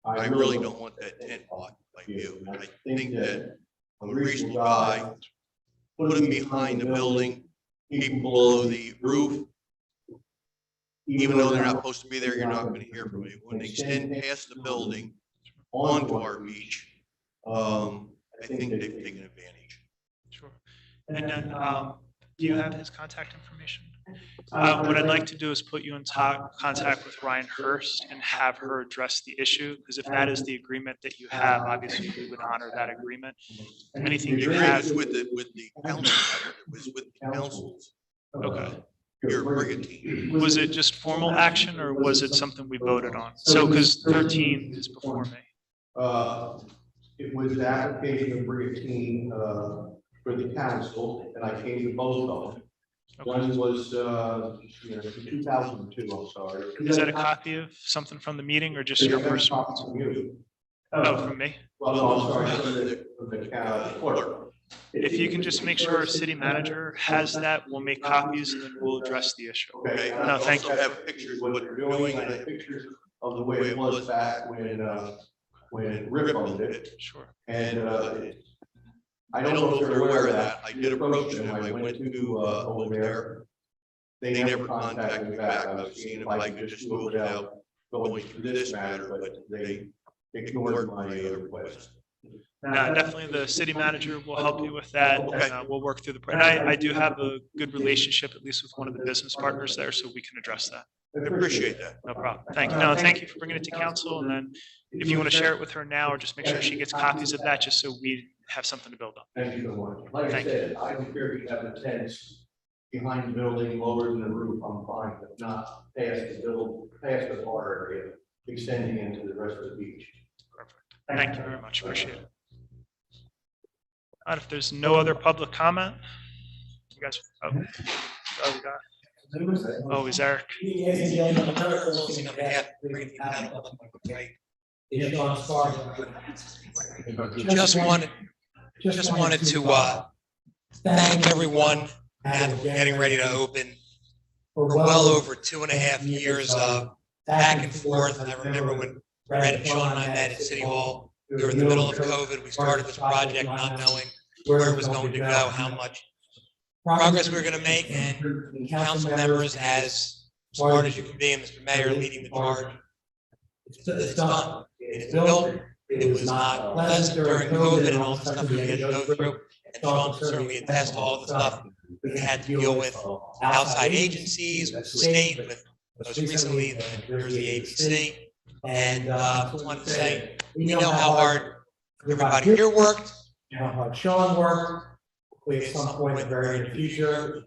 I really don't want that tent blocked by view. And I think that I'm a reasonable guy, put them behind the building, keep them below the roof. Even though they're not supposed to be there, you're not going to hear from me. When they extend past the building onto our beach, I think they've taken advantage. Sure. And then, do you have his contact information? What I'd like to do is put you in contact with Ryan Hurst and have her address the issue, because if that is the agreement that you have, obviously we would honor that agreement. Anything you have with the council, it was with the councils. Okay. Your Brigantine. Was it just formal action or was it something we voted on? So, because 13 is before me. It was the application of Brigantine for the council, and I came to both of them. Okay. One was 2002, I'm sorry. Is that a copy of something from the meeting or just your personal? From you. Oh, from me? Well, no, I'm sorry, from the clerk. If you can just make sure our city manager has that, we'll make copies and then we'll address the issue. Okay. No, thank you. I have pictures of what they're doing, and I have pictures of the way it was back when Rip owned it. Sure. And I don't know if they're aware of that. I did approach them. I went to over there. They never contacted me back. I was seeing if I could just move it out going through this matter, but they ignored my request. Definitely the city manager will help you with that. Okay. And we'll work through the, and I do have a good relationship, at least with one of the business partners there, so we can address that. I appreciate that. No problem. Thank you. No, thank you for bringing it to council. And then if you want to share it with her now, or just make sure she gets copies of that, just so we have something to build on. Thank you so much. Like I said, I don't care if you have the tents behind the building, lower than the roof, I'm fine, but not past the bar area, extending into the rest of the beach. Perfect. Thank you very much. Appreciate it. All right, if there's no other public comment, you guys, we got. Oh, is Eric? Just wanted to thank everyone and getting ready to open. For well over 2.5 years of back and forth. And I remember when Brad and Sean and I met at City Hall, we were in the middle of COVID. We started this project not knowing where it was going to go, how much progress we were going to make, and council members, as smart as you can be, and Mr. Mayor leading the charge. It's done. It's built. It was not pleasant during COVID and all the stuff we had to go through. And Sean can certainly attest to all the stuff we had to deal with outside agencies, with the state, with most recently the New Jersey ABC. And just wanted to say, we know how hard everybody here worked, how hard Sean worked. Hopefully at some point in the very near future,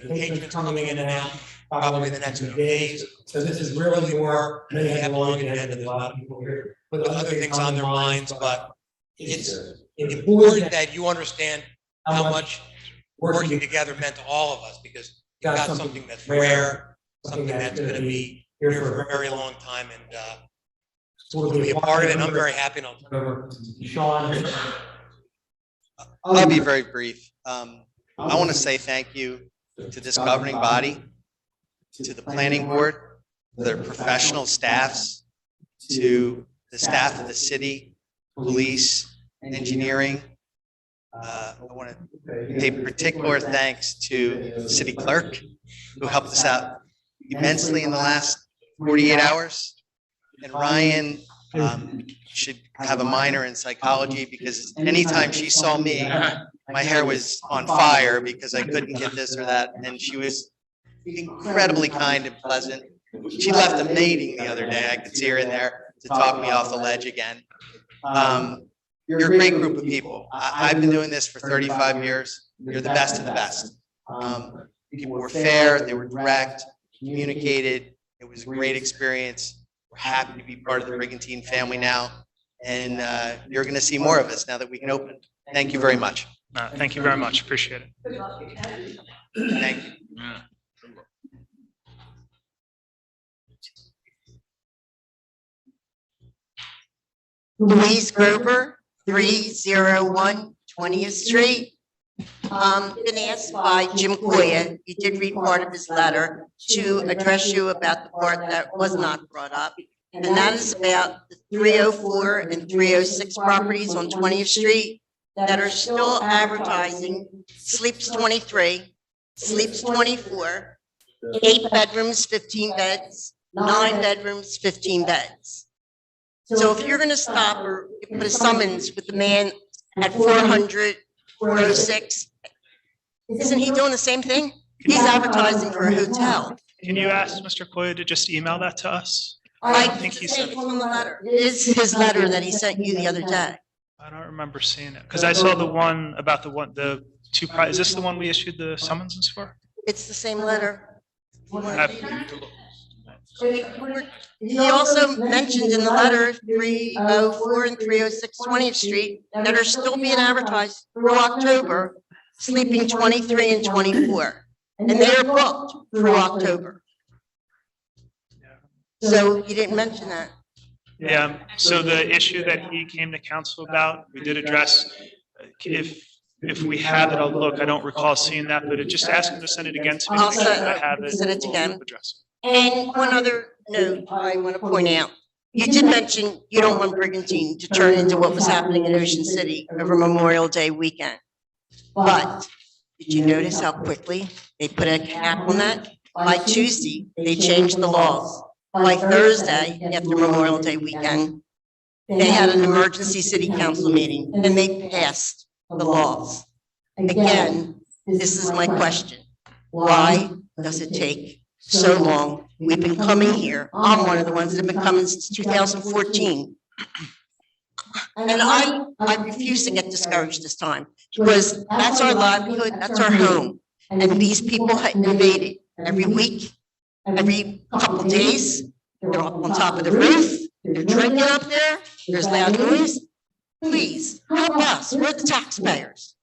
patrons coming in and out, probably the next few days. So this is really more, I know you have a long agenda, there's a lot of people here with other things on their minds, but it's important that you understand how much working together meant to all of us, because you got something that's rare, something that's going to be here for a very long time, and we'll be a part of it. And I'm very happy. And I'll turn over to Sean. I'll be very brief. I want to say thank you to this governing body, to the planning board, their professional staffs, to the staff of the city, police, engineering. I want to pay particular thanks to the city clerk, who helped us out immensely in the last 48 hours. And Ryan should have a minor in psychology, because anytime she saw me, my hair was on fire because I couldn't get this or that. And she was incredibly kind and pleasant. She left a meeting the other day. I could see her in there to talk me off the ledge again. You're a great group of people. I've been doing this for 35 years. You're the best of the best. People were fair, they were direct, communicated. It was a great experience. We're happy to be part of the Brigantine family now. And you're going to see more of us now that we can open. Thank you very much. Thank you very much. Appreciate it. Thank you. Louise Grover, 301 20th Street. Been asked by Jim Koya, you did read part of his letter, to address you about the part that was not brought up. And that is about the 304 and 306 properties on 20th Street that are still advertising Sleeps 23, Sleeps 24, 8 bedrooms, 15 beds, 9 bedrooms, 15 beds. So if you're going to stop or put a summons with the man at 400, 406, isn't he doing the same thing? He's advertising for a hotel. Can you ask Mr. Koya to just email that to us? I think he sent it's on the letter. It is his letter that he sent you the other day. I don't remember seeing it, because I saw the one about the two, is this the one we issued the summonses for? It's the same letter. I- He also mentioned in the letter 304 and 306 20th Street that are still being advertised through October, sleeping 23 and 24. And they are booked through October. So you didn't mention that. Yeah, so the issue that he came to council about, we did address. If we have it, I'll look. I don't recall seeing that, but just ask him to send it again to me. I'll Make sure I have it. send it again. We'll address And one other note I want to point out. You did mention you don't want Brigantine to turn into what was happening in Ocean City over Memorial Day weekend. But did you notice how quickly they put a cap on that? By Tuesday, they changed the laws. By Thursday, after Memorial Day weekend, they had an emergency city council meeting and they passed the laws. Again, this is my question. Why does it take so long? We've been coming here. I'm one of the ones that have been coming since 2014. And I refuse to get discouraged this time, because that's our livelihood, that's our home. And these people have invaded every week, every couple of days. They're up on top of the roof, they're drinking up there, there's loud noise. Please, help us, we're the taxpayers.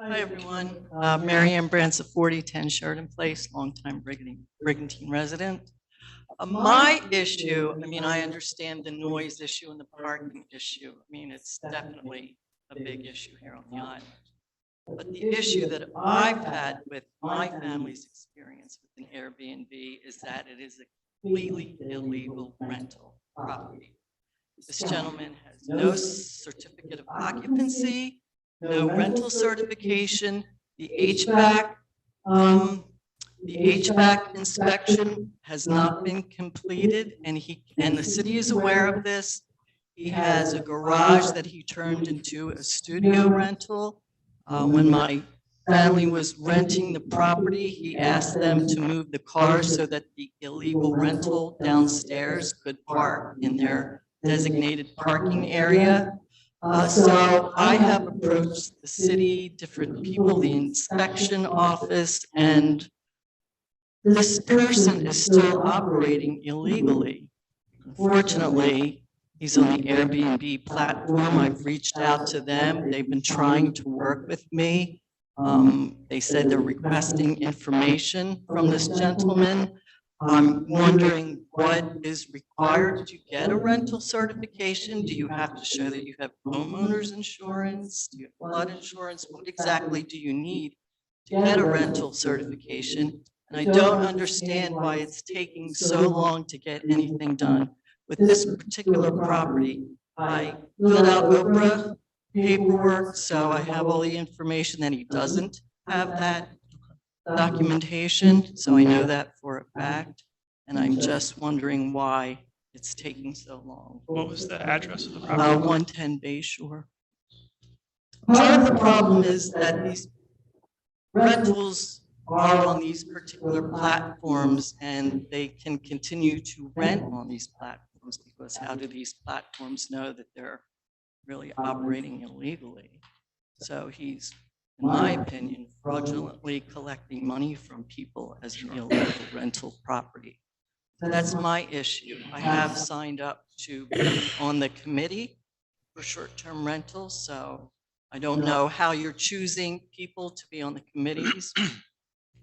Hi, everyone. Mary Ann Branson, 4010 Sheridan Place, longtime Brigantine resident. My issue, I mean, I understand the noise issue and the parking issue. I mean, it's definitely a big issue here on the island. But the issue that I've had with my family's experience with an Airbnb is that it is a completely illegal rental property. This gentleman has no certificate of occupancy, no rental certification, the HVAC inspection has not been completed, and the city is aware of this. He has a garage that he turned into a studio rental. When my family was renting the property, he asked them to move the cars so that the illegal rental downstairs could park in their designated parking area. So I have approached the city, different people, the inspection office, and this person is still operating illegally. Unfortunately, he's on the Airbnb platform. I've reached out to them. They've been trying to work with me. They said they're requesting information from this gentleman. I'm wondering what is required to get a rental certification? Do you have to show that you have homeowners insurance? Do you have flood insurance? What exactly do you need to get a rental certification? And I don't understand why it's taking so long to get anything done. With this particular property, I filled out Oprah paperwork, so I have all the information that he doesn't have that documentation, so I know that for a fact. And I'm just wondering why it's taking so long. What was the address of the property? 110 Bayshore. Part of the problem is that these rentals are on these particular platforms and they can continue to rent on these platforms, because how do these platforms know that they're really operating illegally? So he's, in my opinion, fraudulently collecting money from people as an illegal rental property. That's my issue. I have signed up to be on the committee for short-term rentals, so I don't know how you're choosing people to be on the committees.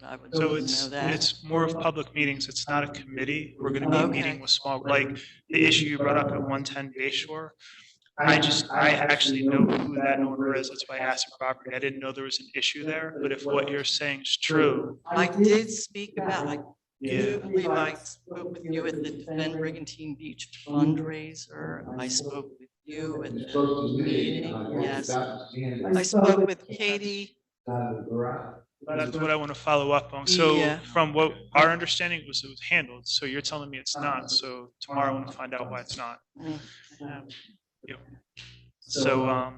I would So like to know that. it's more of public meetings. It's not a committee. We're going to be meeting with small, like the issue you brought up at 110 Bayshore. I actually know who that owner is. That's why I asked for property. I didn't know there was an issue there, but if what you're saying is true. I did speak about, I do believe I spoke with you at the Defend Brigantine Beach fundraiser. I spoke with you at the meeting. Yes. I spoke with Katie. That's what I want to follow up on. So from what our understanding was, it was handled. So you're telling me it's not. So tomorrow I want to find out why it's not. So,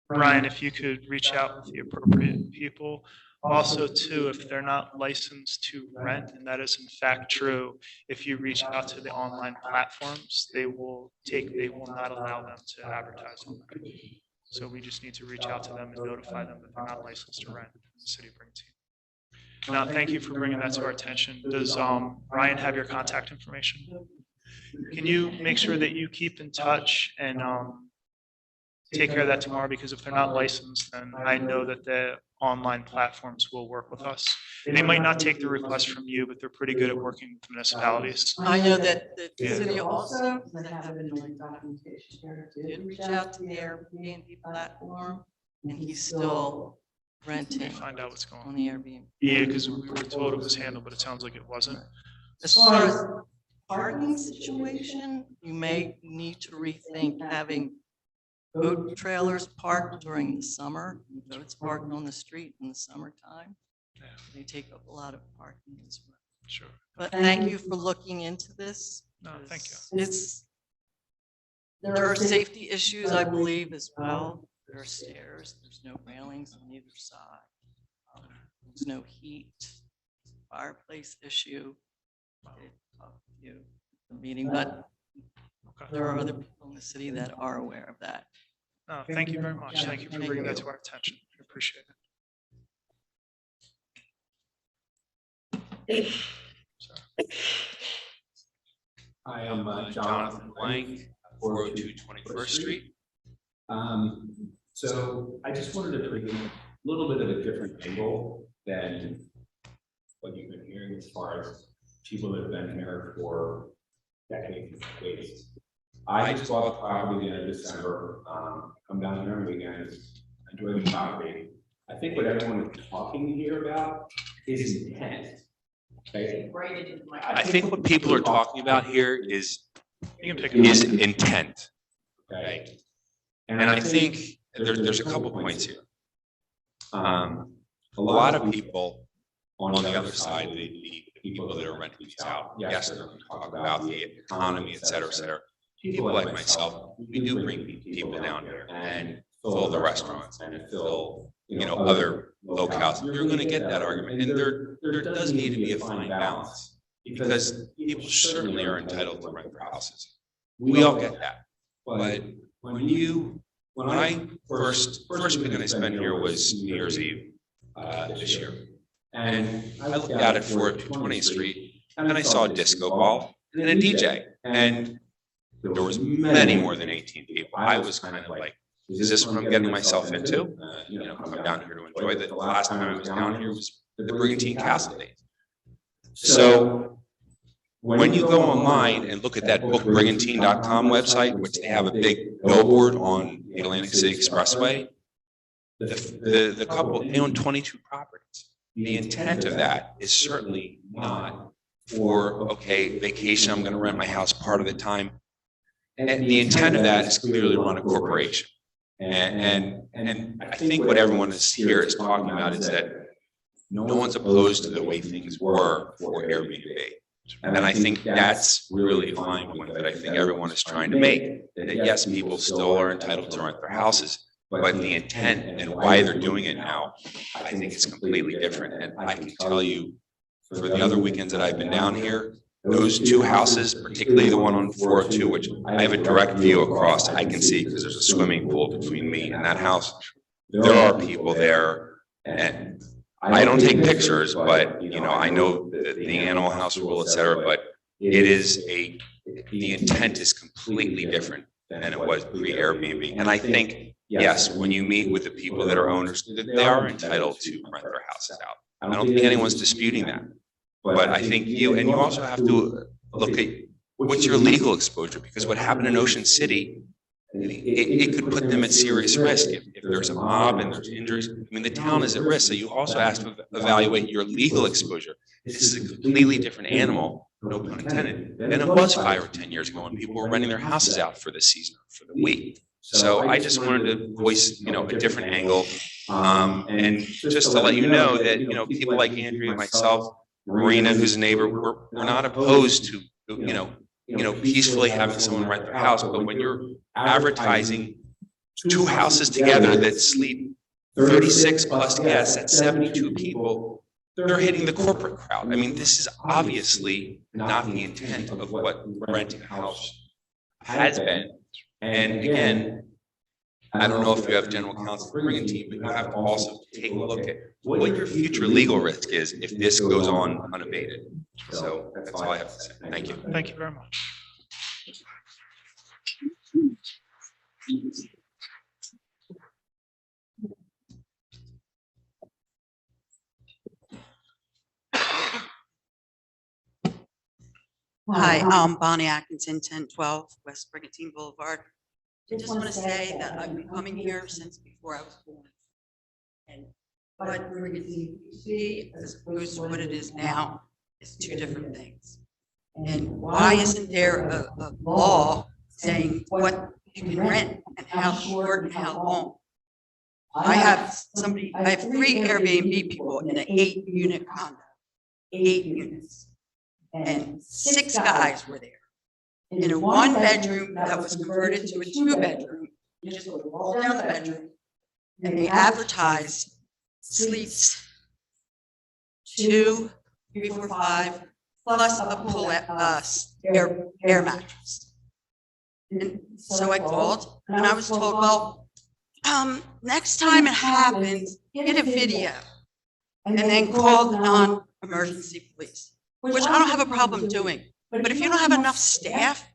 Brian, if you could reach out with the appropriate people. Also, too, if they're not licensed to rent, and that is in fact true, if you reach out to the online platforms, they will not allow them to advertise on them. So we just need to reach out to them and notify them that they're not licensed to rent in the city of Brigantine. Now, thank you for bringing that to our attention. Does Ryan have your contact information? Can you make sure that you keep in touch and take care of that tomorrow? Because if they're not licensed, then I know that the online platforms will work with us. They might not take the request from you, but they're pretty good at working with municipalities. I know that the city also, that I have it in my documentation here, did reach out to the Airbnb platform, and he's still renting. Find out what's going on the Airbnb. Yeah, because we were told it was handled, but it sounds like it wasn't. As far as parking situation, you may need to rethink having boat trailers parked during the summer. Boats parked on the street in the summertime. They take up a lot of parking as well. Sure. But thank you for looking into this. No, thank you. There are safety issues, I believe, as well. There are stairs, there's no railings on either side. There's no heat, fireplace issue. I did talk to you at the meeting, but there are other people in the city that are aware of that. No, thank you very much. Thank you for bringing that to our attention. I appreciate it. Hi, I'm Jonathan Blank, 402 21st Street. So I just wanted to bring in a little bit of a different angle than what you've been hearing as far as people that have been here for decades and decades. I just bought the property in December. Come down here on weekends, enjoy the property. I think what everyone is talking here about is intent. Okay? I think what people are talking about here is intent. Okay. And I think there's a couple points here. A lot of people on the other side, the people that are renting these out, yes, they're going to talk about the economy, et cetera, et cetera. People like myself, we do bring people down here and fill the restaurants and fill, other locales. You're going to get that argument, and there does need to be a fine balance, because people certainly are entitled to rent their houses. We all get that, but when I first weekend I spent here was New Year's Eve this year, and I looked out at 402 20th Street and I saw a disco ball and a DJ, and there was many more than 18 people. I was kind of like is this what I'm getting myself into? Come down here to enjoy it. The last time I was down here was the Brigantine Castle days. So when you go online and look at that bookbrigantine.com website, which they have a big billboard on the Atlantic City Expressway, the couple, they own 22 properties. The intent of that is certainly not for, okay, vacation, I'm going to rent my house part of the time. And the intent of that is clearly to run a corporation. And I think what everyone here is talking about is that no one's opposed to the way things were for Airbnb. And I think that's really a fine point that I think everyone is trying to make. That yes, people still are entitled to rent their houses, but the intent and why they're doing it now, I think it's completely different. And I can tell you, for the other weekends that I've been down here, those two houses, particularly the one on 402, which I have a direct view across, I can see because there's a swimming pool between me and that house. There are people there, and I don't take pictures, but I know the animal house rule, et cetera, but the intent is completely different than it was pre-Airbnb. And I think, yes, when you meet with the people that are owners, they are entitled to rent their houses out. I don't think anyone's disputing that. But I think you also have to look at what's your legal exposure, because what happened in Ocean City, it could put them at serious risk if there's a mob and there's injuries. I mean, the town is at risk, so you also have to evaluate your legal exposure. This is a completely different animal, no pun intended, than it was 5 or 10 years ago when people were renting their houses out for the season, for the week. So I just wanted to voice, a different angle, and just to let you know that, people like Andrea, myself, Marina, who's a neighbor, we're not opposed to, peacefully having someone rent their house. But when you're advertising 2 houses together that sleep 36 plus guests at 72 people, they're hitting the corporate crowd. I mean, this is obviously not the intent of what renting a house has been. And again, I don't know if you have general counsel for Brigantine, but you have to also take a look at what your future legal risk is if this goes on unabated. So that's all I have to say. Thank you. Thank you very much. Hi, I'm Bonnie Atkinson, 1012 West Brigantine Boulevard. I just want to say that I've been coming here since before I was born. And what Brigantine used to be as opposed to what it is now is 2 different things. And why isn't there a law saying what you can rent and how short and how long? I have 3 Airbnb people in an 8-unit condo, 8 units. And 6 guys were there. In a 1-bedroom that was converted to a 2-bedroom, you just go all down the bedroom, and they advertised sleeps 2, 3, 4, 5, plus a pull air mattress. And so I called, and I was told, well, next time it happens, get a video, and then call the non-emergency police, which I don't have a problem doing. But if you don't have enough staff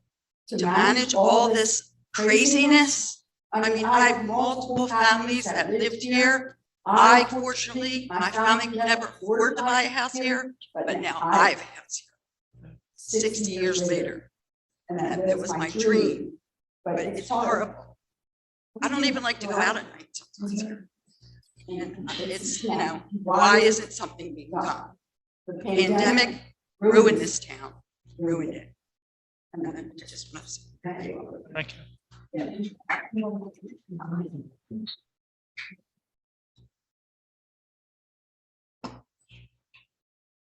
to manage all this craziness, I mean, I have multiple families that lived here. Fortunately, my family could never afford to buy a house here, but now I have a house here, 60 years later. And that was my dream, but it's horrible. I don't even like to go out at night sometimes here. And it's, why isn't something being done? The pandemic ruined this town, ruined it. And then I just want to say thank you. Thank you.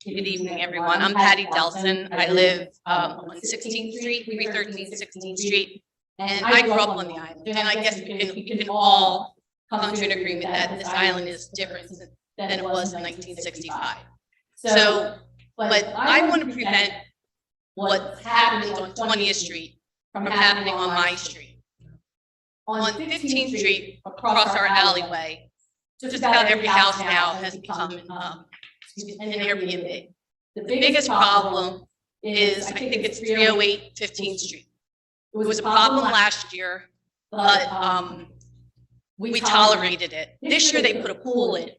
Good evening, everyone. I'm Patty Delson. I live on 16th Street, 313 16th Street, and I grew up on the island. And I guess we can all come to an agreement that this island is different than it was in 1965. So, but I want to prevent what happened on 20th Street from happening on my street. On 15th Street, across our alleyway, just about every house now has become an Airbnb. The biggest problem is, I think it's 308 15th Street. It was a problem last year, but we tolerated it. This year they put a pool in.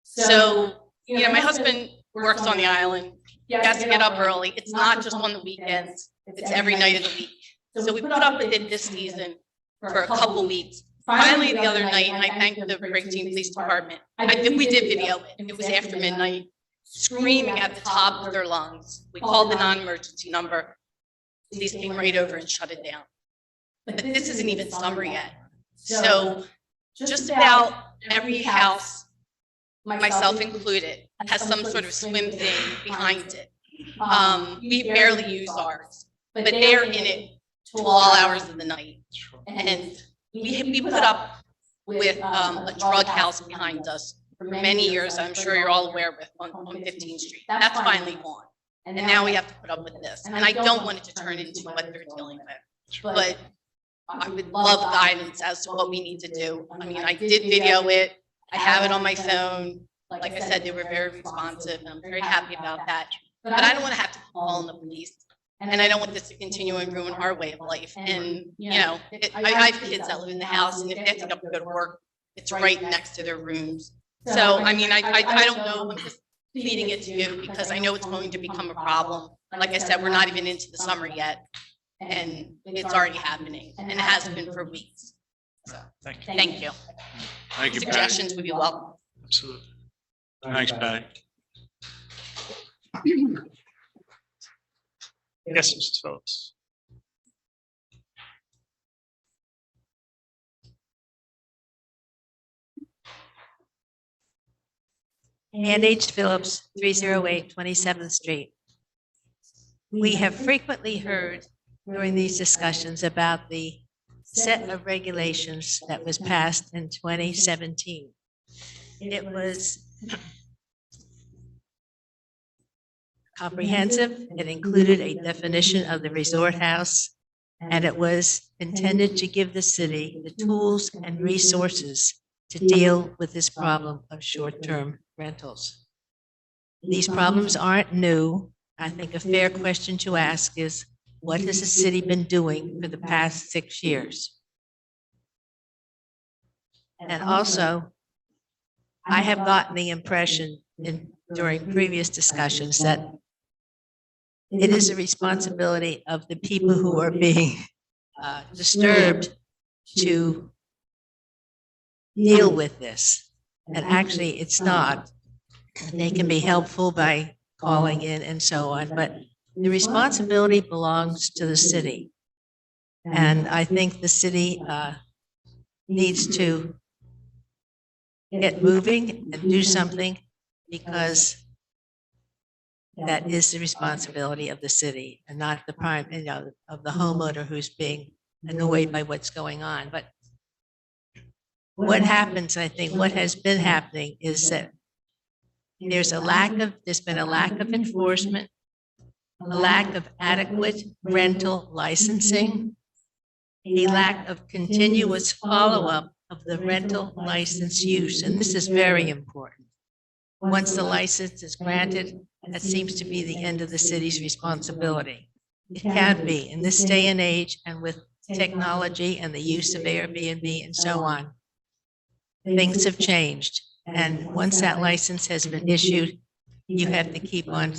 So, my husband works on the island. He has to get up early. It's not just on the weekends. It's every night of the week. So we put up with it this season for a couple weeks. Finally, the other night, and I thank the Brigantine Police Department, we did video it. It was after midnight, screaming at the top of their lungs. We called the non-emergency number. Police came right over and shut it down. But this isn't even summer yet. So just about every house, myself included, has some sort of swim thing behind it. We barely use ours, but they're in it to all hours of the night. And we put up with a drug house behind us for many years. I'm sure you're all aware with on 15th Street. That's finally gone. And now we have to put up with this. And I don't want it to turn into what they're dealing with. But I would love guidance as to what we need to do. I mean, I did video it. I have it on my phone. Like I said, they were very responsive, and I'm very happy about that. But I don't want to have to call on the police, and I don't want this to continue and ruin our way of life. And, I have kids that live in the house, and if they have to get up and go to work, it's right next to their rooms. So, I mean, I don't know. I'm just feeding it to you because I know it's going to become a problem. Like I said, we're not even into the summer yet, and it's already happening, and it has been for weeks. So, Thank you. thank you. Thank you, Patty. Suggestions would be welcome. Absolutely. Thanks, Patty. Yes, Mrs. Phillips. Ann H. Phillips, 308 27th Street. We have frequently heard during these discussions about the set of regulations that was passed in 2017. It was comprehensive. It included a definition of the resort house, and it was intended to give the city the tools and resources to deal with this problem of short-term rentals. These problems aren't new. I think a fair question to ask is, what has the city been doing for the past 6 years? And also, I have gotten the impression during previous discussions that it is a responsibility of the people who are being disturbed to deal with this. And actually, it's not. They can be helpful by calling in and so on, but the responsibility belongs to the city. And I think the city needs to get moving and do something, because that is the responsibility of the city and not the of the homeowner who's being annoyed by what's going on. But what happens, I think, what has been happening is that there's been a lack of enforcement, a lack of adequate rental licensing, a lack of continuous follow-up of the rental license use. And this is very important. Once the license is granted, that seems to be the end of the city's responsibility. It can't be in this day and age, and with technology and the use of Airbnb and so on. Things have changed. And once that license has been issued, you have to keep on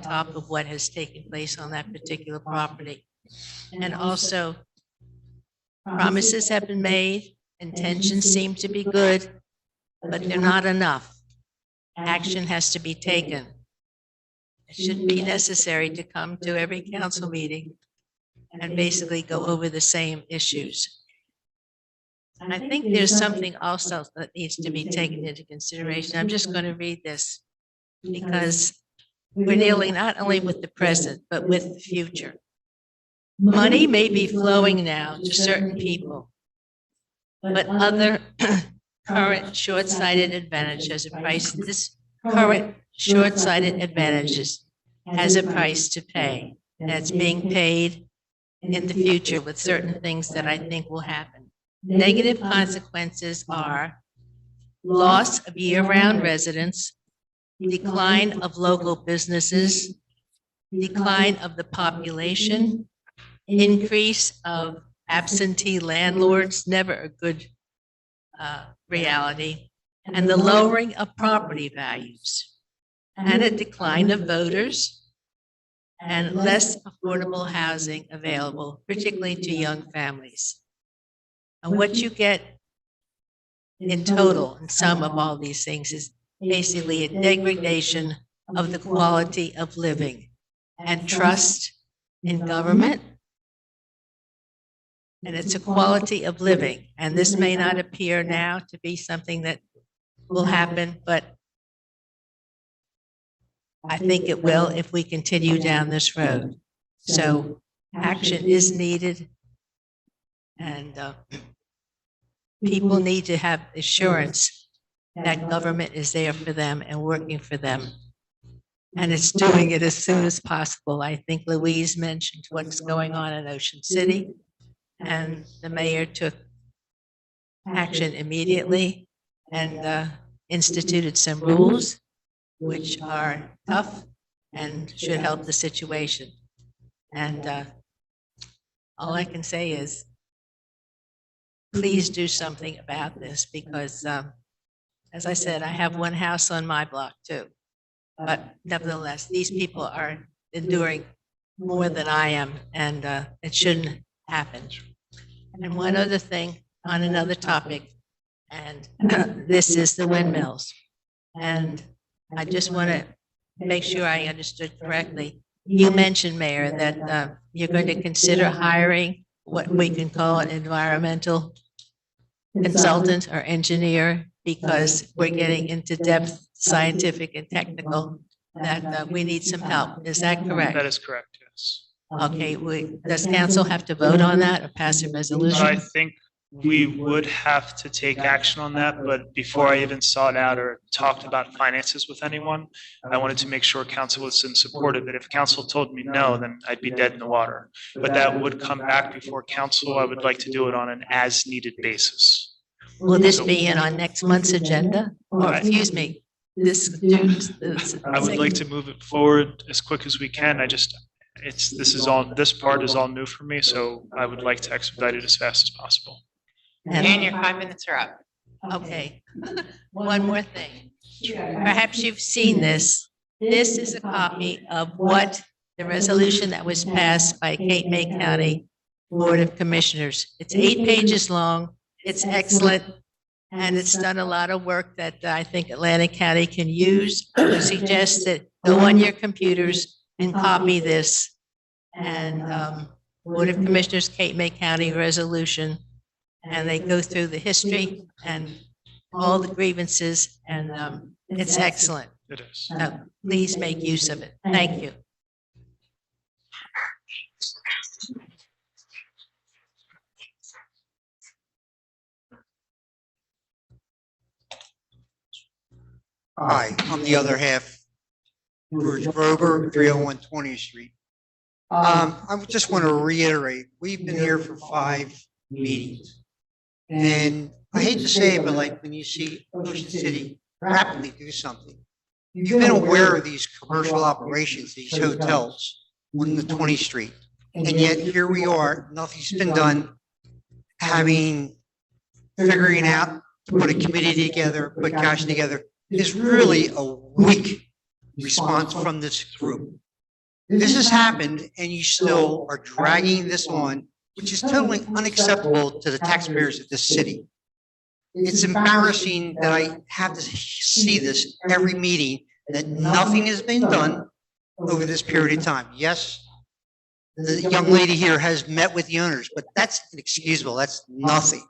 top of what has taken place on that particular property. And also, promises have been made, intentions seem to be good, but they're not enough. Action has to be taken. It shouldn't be necessary to come to every council meeting and basically go over the same issues. And I think there's something also that needs to be taken into consideration. I'm just going to read this because we're dealing not only with the present, but with the future. Money may be flowing now to certain people, but other current short-sighted advantage has a price. This current short-sighted advantages has a price to pay. That's being paid in the future with certain things that I think will happen. Negative consequences are loss of year-round residents, decline of local businesses, decline of the population, increase of absentee landlords, never a good reality, and the lowering of property values, and a decline of voters, and less affordable housing available, particularly to young families. And what you get in total, in sum of all these things, is basically a degradation of the quality of living and trust in government. And it's a quality of living. And this may not appear now to be something that will happen, but I think it will if we continue down this road. So action is needed, and people need to have assurance that government is there for them and working for them. And it's doing it as soon as possible. I think Louise mentioned what's going on in Ocean City, and the mayor took action immediately and instituted some rules which are tough and should help the situation. And all I can say is, please do something about this, because, as I said, I have one house on my block too. But nevertheless, these people are enduring more than I am, and it shouldn't happen. And one other thing on another topic, and this is the windmills. And I just want to make sure I understood correctly. You mentioned, Mayor, that you're going to consider hiring what we can call an environmental consultant or engineer, because we're getting into depth, scientific and technical, that we need some help. Is that correct? That is correct, yes. Okay, does council have to vote on that or pass a resolution? I think we would have to take action on that, but before I even sought out or talked about finances with anyone, I wanted to make sure council was in support of it. If council told me no, then I'd be dead in the water. But that would come back before council. I would like to do it on an as-needed basis. Will this be in on next month's agenda? Or, excuse me, this I would like to move it forward as quick as we can. This part is all new for me, so I would like to expedite it as fast as possible. And your 5 minutes are up. Okay. One more thing. Perhaps you've seen this. This is a copy of what the resolution that was passed by Cape May County Board of Commissioners. It's 8 pages long. It's excellent. And it's done a lot of work that I think Atlantic County can use. I would suggest that go on your computers and copy this. And Board of Commissioners, Cape May County resolution. And they go through the history and all the grievances, and it's excellent. It is. So please make use of it. Thank you. Hi, I'm the other half, George Grober, 301 20th Street. I just want to reiterate, we've been here for 5 meetings. And I hate to say it, but like when you see Ocean City rapidly do something, you've been aware of these commercial operations, these hotels on the 20th Street. And yet here we are, nothing's been done, figuring out to put a committee together, put cash together. Is really a weak response from this group. This has happened and you still are dragging this on, which is totally unacceptable to the taxpayers of this city. It's embarrassing that I have to see this every meeting, that nothing has been done over this period of time. Yes, the young lady here has met with the owners, but that's inexcusable. That's nothing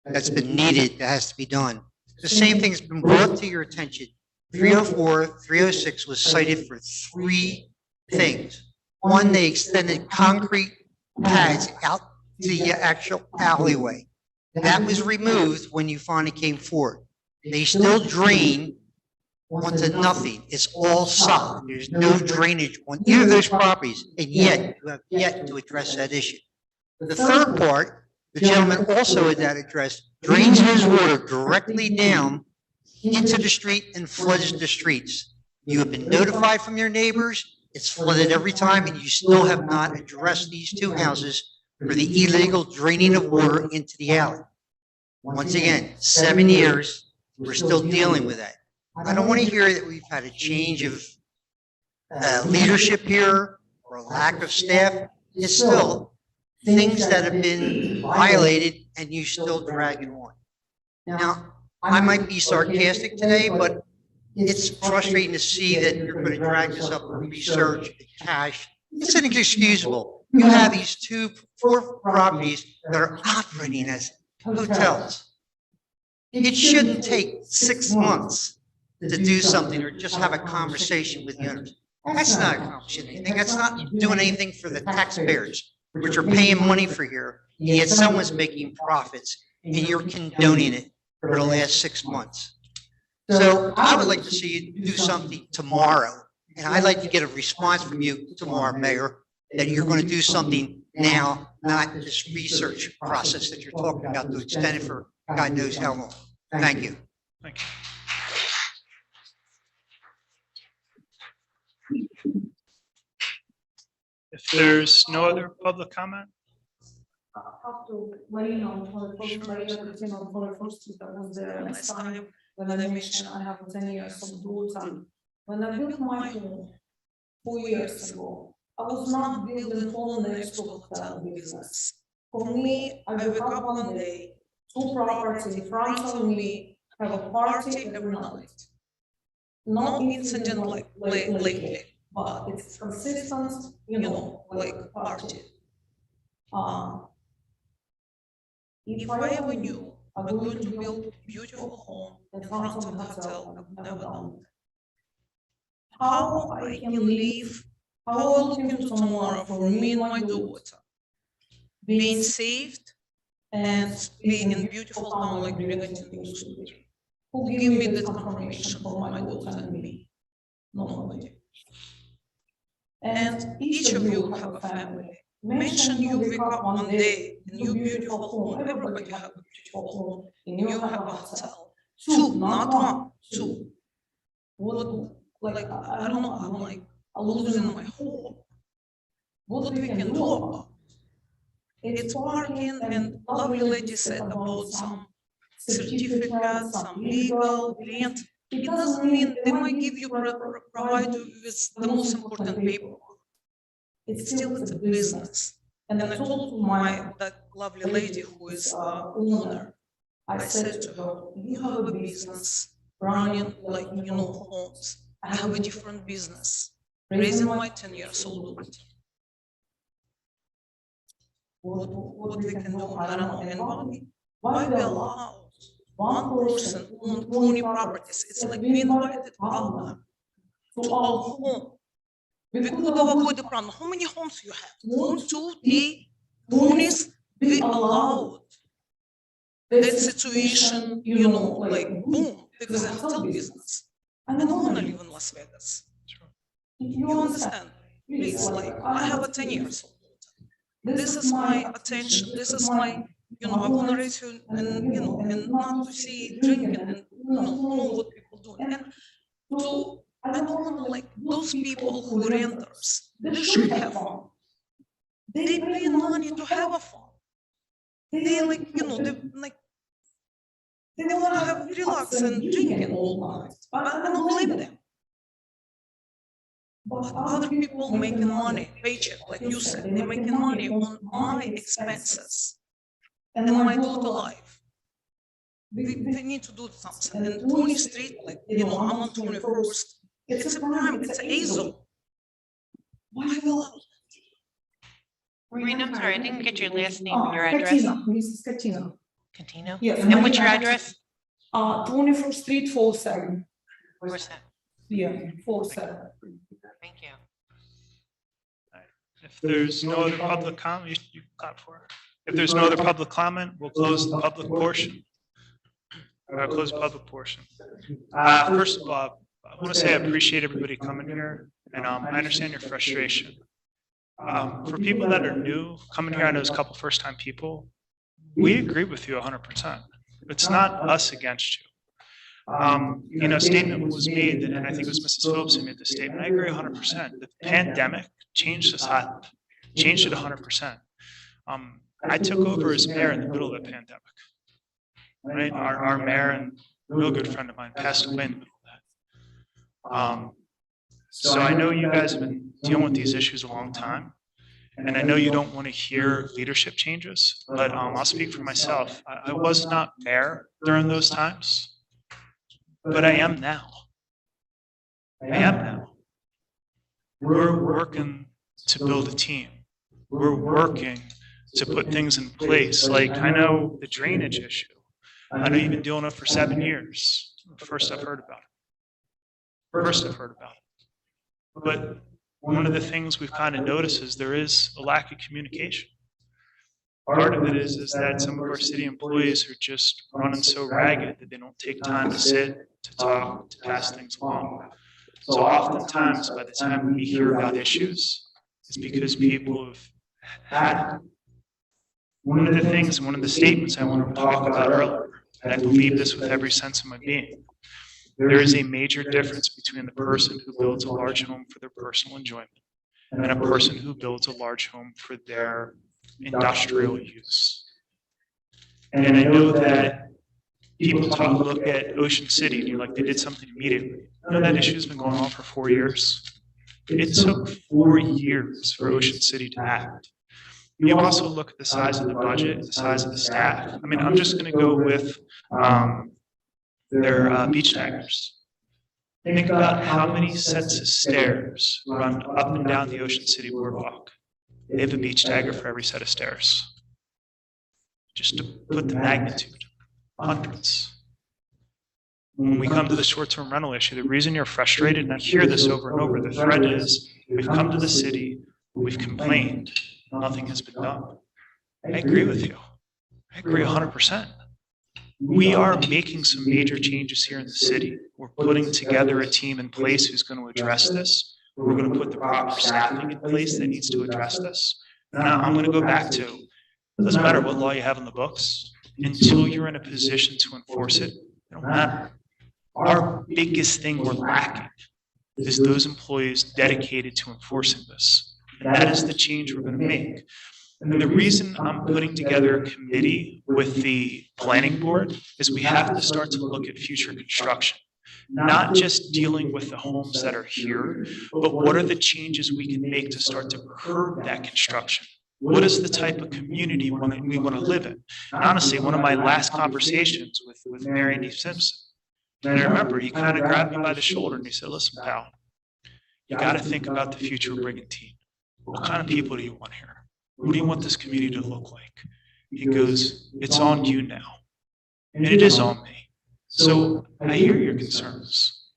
that's been needed that has to be done. The same thing has been brought to your attention. 304, 306 was cited for 3 things. One, they extended concrete pads out to the actual alleyway. That was removed when you finally came forward. They still drain onto nothing. It's all solid. There's no drainage on either of those properties, and yet you have yet to address that issue. The third part, the gentleman also had that addressed, drains his water directly down into the street and floods the streets. You have been notified from your neighbors. It's flooded every time, and you still have not addressed these 2 houses for the illegal draining of water into the alley. Once again, 7 years, we're still dealing with that. I don't want to hear that we've had a change of leadership here or a lack of staff. It's still things that have been violated and you still drag it on. Now, I might be sarcastic today, but it's frustrating to see that you're going to drag this up for research and cash. It's inexcusable. You have these 4 properties that are operating as hotels. It shouldn't take 6 months to do something or just have a conversation with the owners. That's not accomplishing anything. That's not doing anything for the taxpayers, which are paying money for here, and yet someone's making profits, and you're condoning it for the last 6 months. So I would like to see you do something tomorrow, and I'd like to get a response from you tomorrow, Mayor, that you're going to do something now, not this research process that you're talking about to extend it for God knows how long. Thank you. Thank you. If there's no other public comment? Have to Marina on 21st, Marina Christina on 21st, that was the last time when I mentioned I have 10 years of daughter. When I built my home 4 years ago, I was not building home next to hotel business. For me, I wake up one day, 2 properties in front of me, have a party every night. No incident like lately, but it's consistent, like party. If I ever knew I'm going to build a beautiful home in front of the hotel, I've never done it. How I can live, how I look into tomorrow for me and my daughter, being saved and being in a beautiful town like Brigantine. Who give me that confirmation for my daughter and me? Nobody. And each of you have a family. Mention you wake up one day in your beautiful home. Everybody have a beautiful home, and you have a hotel. 2, not 1, 2. What, like, I don't know, I'm like losing my home. What we can do about it? It's parking, and lovely lady said about some certificates, some legal, rent. It doesn't mean they might give you, provide you with the most important paperwork. It's still a business. And I told that lovely lady who is owner, I said to her, you have a business running like, homes. I have a different business, raising my 10 years old daughter. What we can do, I don't know. And why we allow one person own 20 properties? It's like we invited Allah to our home. We could avoid the problem. How many homes you have? 1, 2, 3, 20. We allowed that situation, like boom, because I hotel business. I don't want to live in Las Vegas. If you understand, please, like, I have a 10 years old. This is my attention. This is my, I want to raise you and not to see drinking and know what people do. And so I don't want to, like, those people who renters, they should have fun. They pay money to have a fun. They like, they want to have relax and drinking all night. But I don't blame them. But other people making money, paycheck, like you said, they're making money on my expenses and my daughter life. We need to do something. And 20th Street, like, I'm on 21st. It's a prime, it's an AZO. Why will Marina, I'm sorry, I didn't get your last name and your address. Mrs. Katina. Catino? Yes. And what's your address? 21st Street, 47. Where's that? Yeah, 47. Thank you. If there's no other public comment, you clap for it. If there's no other public comment, we'll close the public portion. Close the public portion. First of all, I want to say I appreciate everybody coming here, and I understand your frustration. For people that are new, coming here, I know there's a couple first-time people. We agree with you 100%. It's not us against you. A statement was made, and I think it was Mrs. Phillips who made the statement. I agree 100%. The pandemic changed this island, changed it 100%. I took over as mayor in the middle of the pandemic. right? Our mayor and real good friend of mine passed away in the middle of that. So I know you guys have been dealing with these issues a long time. And I know you don't want to hear leadership changes, but I'll speak for myself. I was not mayor during those times, but I am now. I am now. We're working to build a team. We're working to put things in place. Like, I know the drainage issue. I know you've been dealing with it for 7 years. First I've heard about it. But one of the things we've kind of noticed is there is a lack of communication. Part of it is that some of our city employees are just running so ragged that they don't take time to sit, to talk, to pass things along. So oftentimes, by the time we hear about issues, it's because people have had it. One of the things, one of the statements I want to talk about earlier, and I believe this with every sense of my being, there is a major difference between the person who builds a large home for their personal enjoyment and a person who builds a large home for their industrial use. And I know that people look at Ocean City and you're like, they did something immediately. No, that issue has been going on for 4 years. It took 4 years for Ocean City to act. You also look at the size of the budget, the size of the staff. I mean, I'm just going to go with their beach daggers. Think about how many sets of stairs run up and down the Ocean City boardwalk. They have a beach dagger for every set of stairs. Just to put the magnitude, hundreds. When we come to the short-term rental issue, the reason you're frustrated, and I hear this over and over, the thread is, we've come to the city, we've complained, nothing has been done. I agree with you. I agree 100%. We are making some major changes here in the city. We're putting together a team in place who's going to address this. We're going to put the proper staffing in place that needs to address this. Now, I'm going to go back to, it doesn't matter what law you have in the books, until you're in a position to enforce it, it don't matter. Our biggest thing we're lacking is those employees dedicated to enforcing this. And that is the change we're going to make. And the reason I'm putting together a committee with the planning board is we have to start to look at future construction. Not just dealing with the homes that are here, but what are the changes we can make to start to curb that construction? What is the type of community we want to live in? And honestly, one of my last conversations with Mayor Andy Simpson, and I remember he kind of grabbed me by the shoulder and he said, listen, pal, you got to think about the future of Brigantine. What kind of people do you want here? What do you want this community to look like? He goes, it's on you now. And it is on me. So I hear your concerns.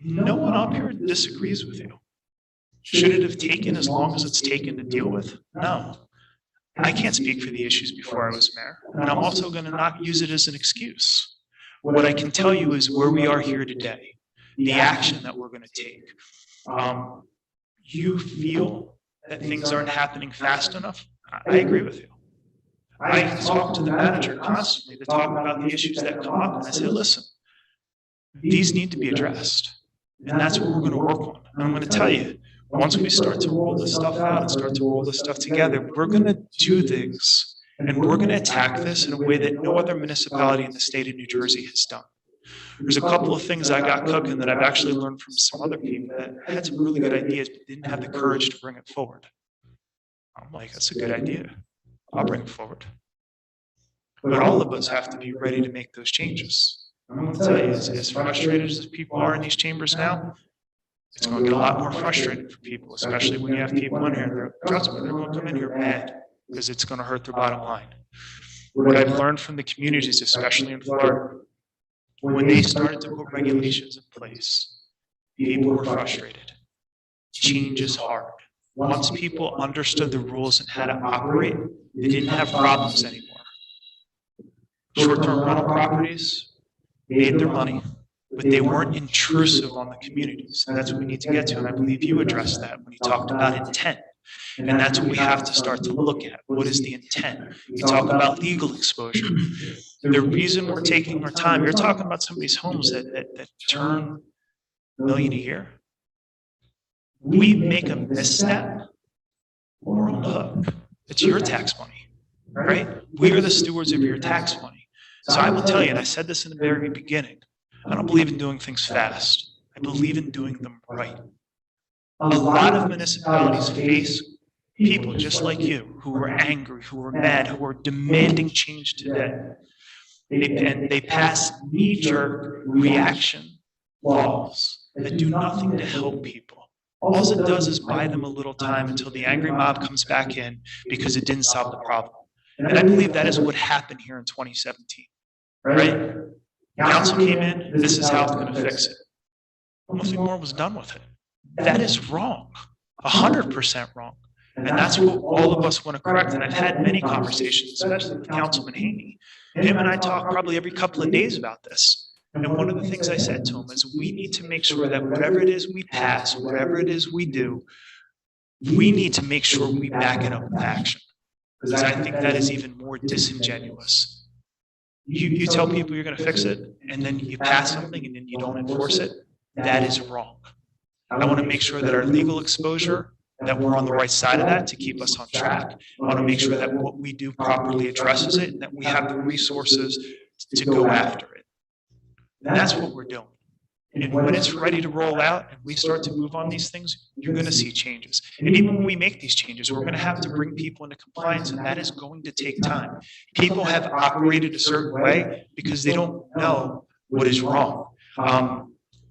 No one up here disagrees with you. Should it have taken as long as it's taken to deal with? No. I can't speak for the issues before I was mayor. And I'm also going to not use it as an excuse. What I can tell you is where we are here today, the action that we're going to take. You feel that things aren't happening fast enough? I agree with you. I talk to the manager constantly to talk about the issues that come up. And I say, listen, these need to be addressed. And that's what we're going to work on. And I'm going to tell you, once we start to roll this stuff out and start to roll this stuff together, we're going to do things and we're going to attack this in a way that no other municipality in the state of New Jersey has done. There's a couple of things I got cooking that I've actually learned from some other people that had some really good ideas, but didn't have the courage to bring it forward. I'm like, that's a good idea. I'll bring it forward. But all of us have to be ready to make those changes. I'm going to tell you, as frustrated as people are in these chambers now, it's going to get a lot more frustrating for people, especially when you have people in here. Trust me, they're going to come in here mad because it's going to hurt their bottom line. What I've learned from the communities, especially in Florida, when they started to put regulations in place, people were frustrated. Change is hard. Once people understood the rules and how to operate, they didn't have problems anymore. Short-term rental properties made their money, but they weren't intrusive on the communities. And that's what we need to get to. And I believe you addressed that when you talked about intent. And that's what we have to start to look at. What is the intent? You talk about legal exposure. The reason we're taking our time, you're talking about some of these homes that turn $1 million a year. We make a misstep, we're on the hook. It's your tax money, right? We are the stewards of your tax money. So I will tell you, and I said this in the very beginning, I don't believe in doing things fast. I believe in doing them right. A lot of municipalities face people just like you who are angry, who are mad, who are demanding change today. And they pass knee-jerk reaction laws that do nothing to help people. All it does is buy them a little time until the angry mob comes back in because it didn't solve the problem. And I believe that is what happened here in 2017, right? Council came in, this is how it's going to fix it. Nothing more was done with it. That is wrong, 100% wrong. And that's what all of us want to correct. And I've had many conversations, especially with Councilman Haney. Him and I talk probably every couple of days about this. And one of the things I said to him is we need to make sure that whatever it is we pass, whatever it is we do, we need to make sure we back it up with action. Because I think that is even more disingenuous. You tell people you're going to fix it, and then you pass something and then you don't enforce it. That is wrong. I want to make sure that our legal exposure, that we're on the right side of that to keep us on track. I want to make sure that what we do properly addresses it and that we have the resources to go after it. And that's what we're doing. And when it's ready to roll out and we start to move on these things, you're going to see changes. And even when we make these changes, we're going to have to bring people into compliance, and that is going to take time. People have operated a certain way because they don't know what is wrong.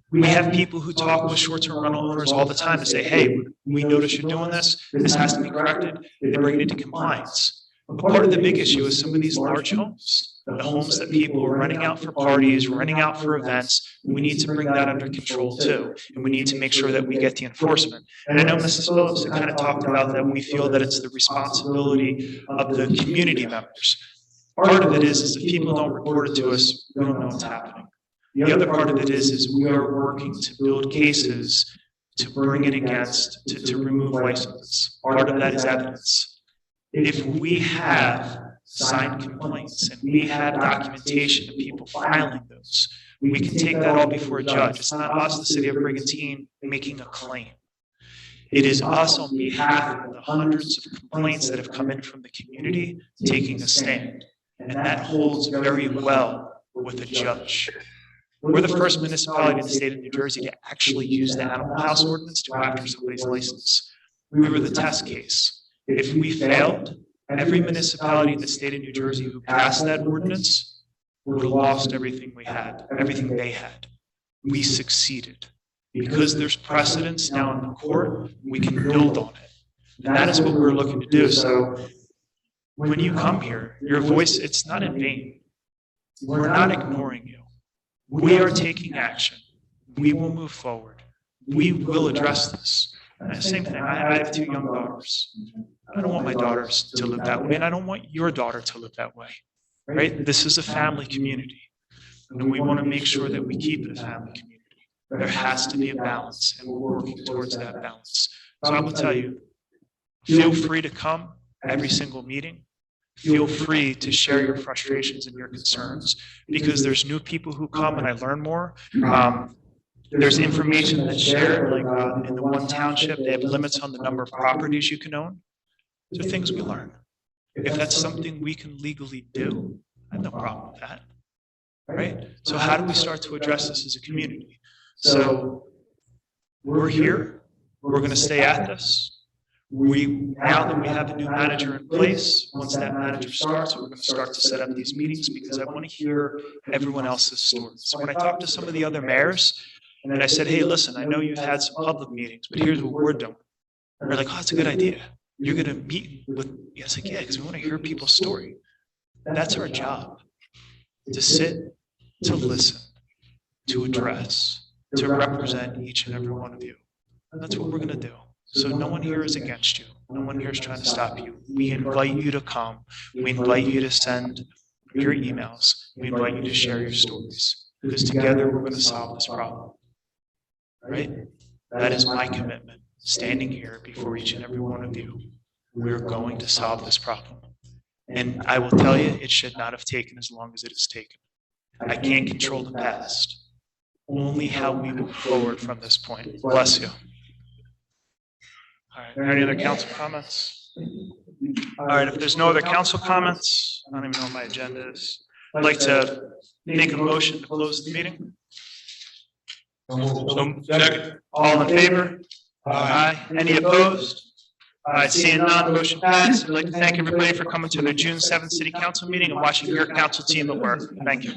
We have people who talk with short-term rental owners all the time and say, hey, we notice you're doing this. This has to be corrected. They bring it into compliance. But part of the big issue is some of these large homes, the homes that people are renting out for parties, renting out for events. We need to bring that under control too. And we need to make sure that we get the enforcement. And I know Mrs. Phillips had kind of talked about that. We feel that it's the responsibility of the community members. Part of it is if people don't report it to us, we don't know what's happening. The other part of it is we are working to build cases to bring it against, to remove licenses. Part of that is evidence. If we have signed complaints and we have documentation of people filing those, we can take that all before a judge. It's not us, the city of Brigantine, making a claim. It is us on behalf of the hundreds of complaints that have come in from the community taking a stand. And that holds very well with a judge. We're the first municipality in the state of New Jersey to actually use the animal house ordinance to go after somebody's license. We were the test case. If we failed, every municipality in the state of New Jersey who passed that ordinance would have lost everything we had, everything they had. We succeeded. Because there's precedence now in the court, we can build on it. And that is what we're looking to do. So when you come here, your voice, it's not in vain. We're not ignoring you. We are taking action. We will move forward. We will address this. And the same thing, I have 2 young daughters. I don't want my daughters to live that way, and I don't want your daughter to live that way, right? This is a family community, and we want to make sure that we keep it a family community. There has to be a balance, and we're working towards that balance. So I will tell you, feel free to come every single meeting. Feel free to share your frustrations and your concerns, because there's new people who come and I learn more. There's information that's shared, like in the one township, they have limits on the number of properties you can own. These are things we learn. If that's something we can legally do, I have no problem with that, right? So how do we start to address this as a community? So we're here. We're going to stay at this. Now that we have a new manager in place, once that manager starts, we're going to start to set up these meetings because I want to hear everyone else's stories. So when I talked to some of the other mayors, and I said, hey, listen, I know you've had some public meetings, but here's what we're doing. They're like, oh, that's a good idea. You're going to meet with, yeah, it's like, yeah, because we want to hear people's story. That's our job, to sit, to listen, to address, to represent each and every one of you. And that's what we're going to do. So no one here is against you. No one here is trying to stop you. We invite you to come. We invite you to send your emails. We invite you to share your stories, because together we're going to solve this problem. Right? That is my commitment, standing here before each and every one of you. We're going to solve this problem. And I will tell you, it should not have taken as long as it has taken. I can't control the past. Only how we move forward from this point. Bless you. All right, are there any other council comments? All right, if there's no other council comments, I don't even know what my agenda is. I'd like to make a motion to close the meeting. Second. All in favor? Aye. Any opposed? All right, seeing none, motion passed. I'd like to thank everybody for coming to the June 7th City Council meeting and watching your council team at work. Thank you.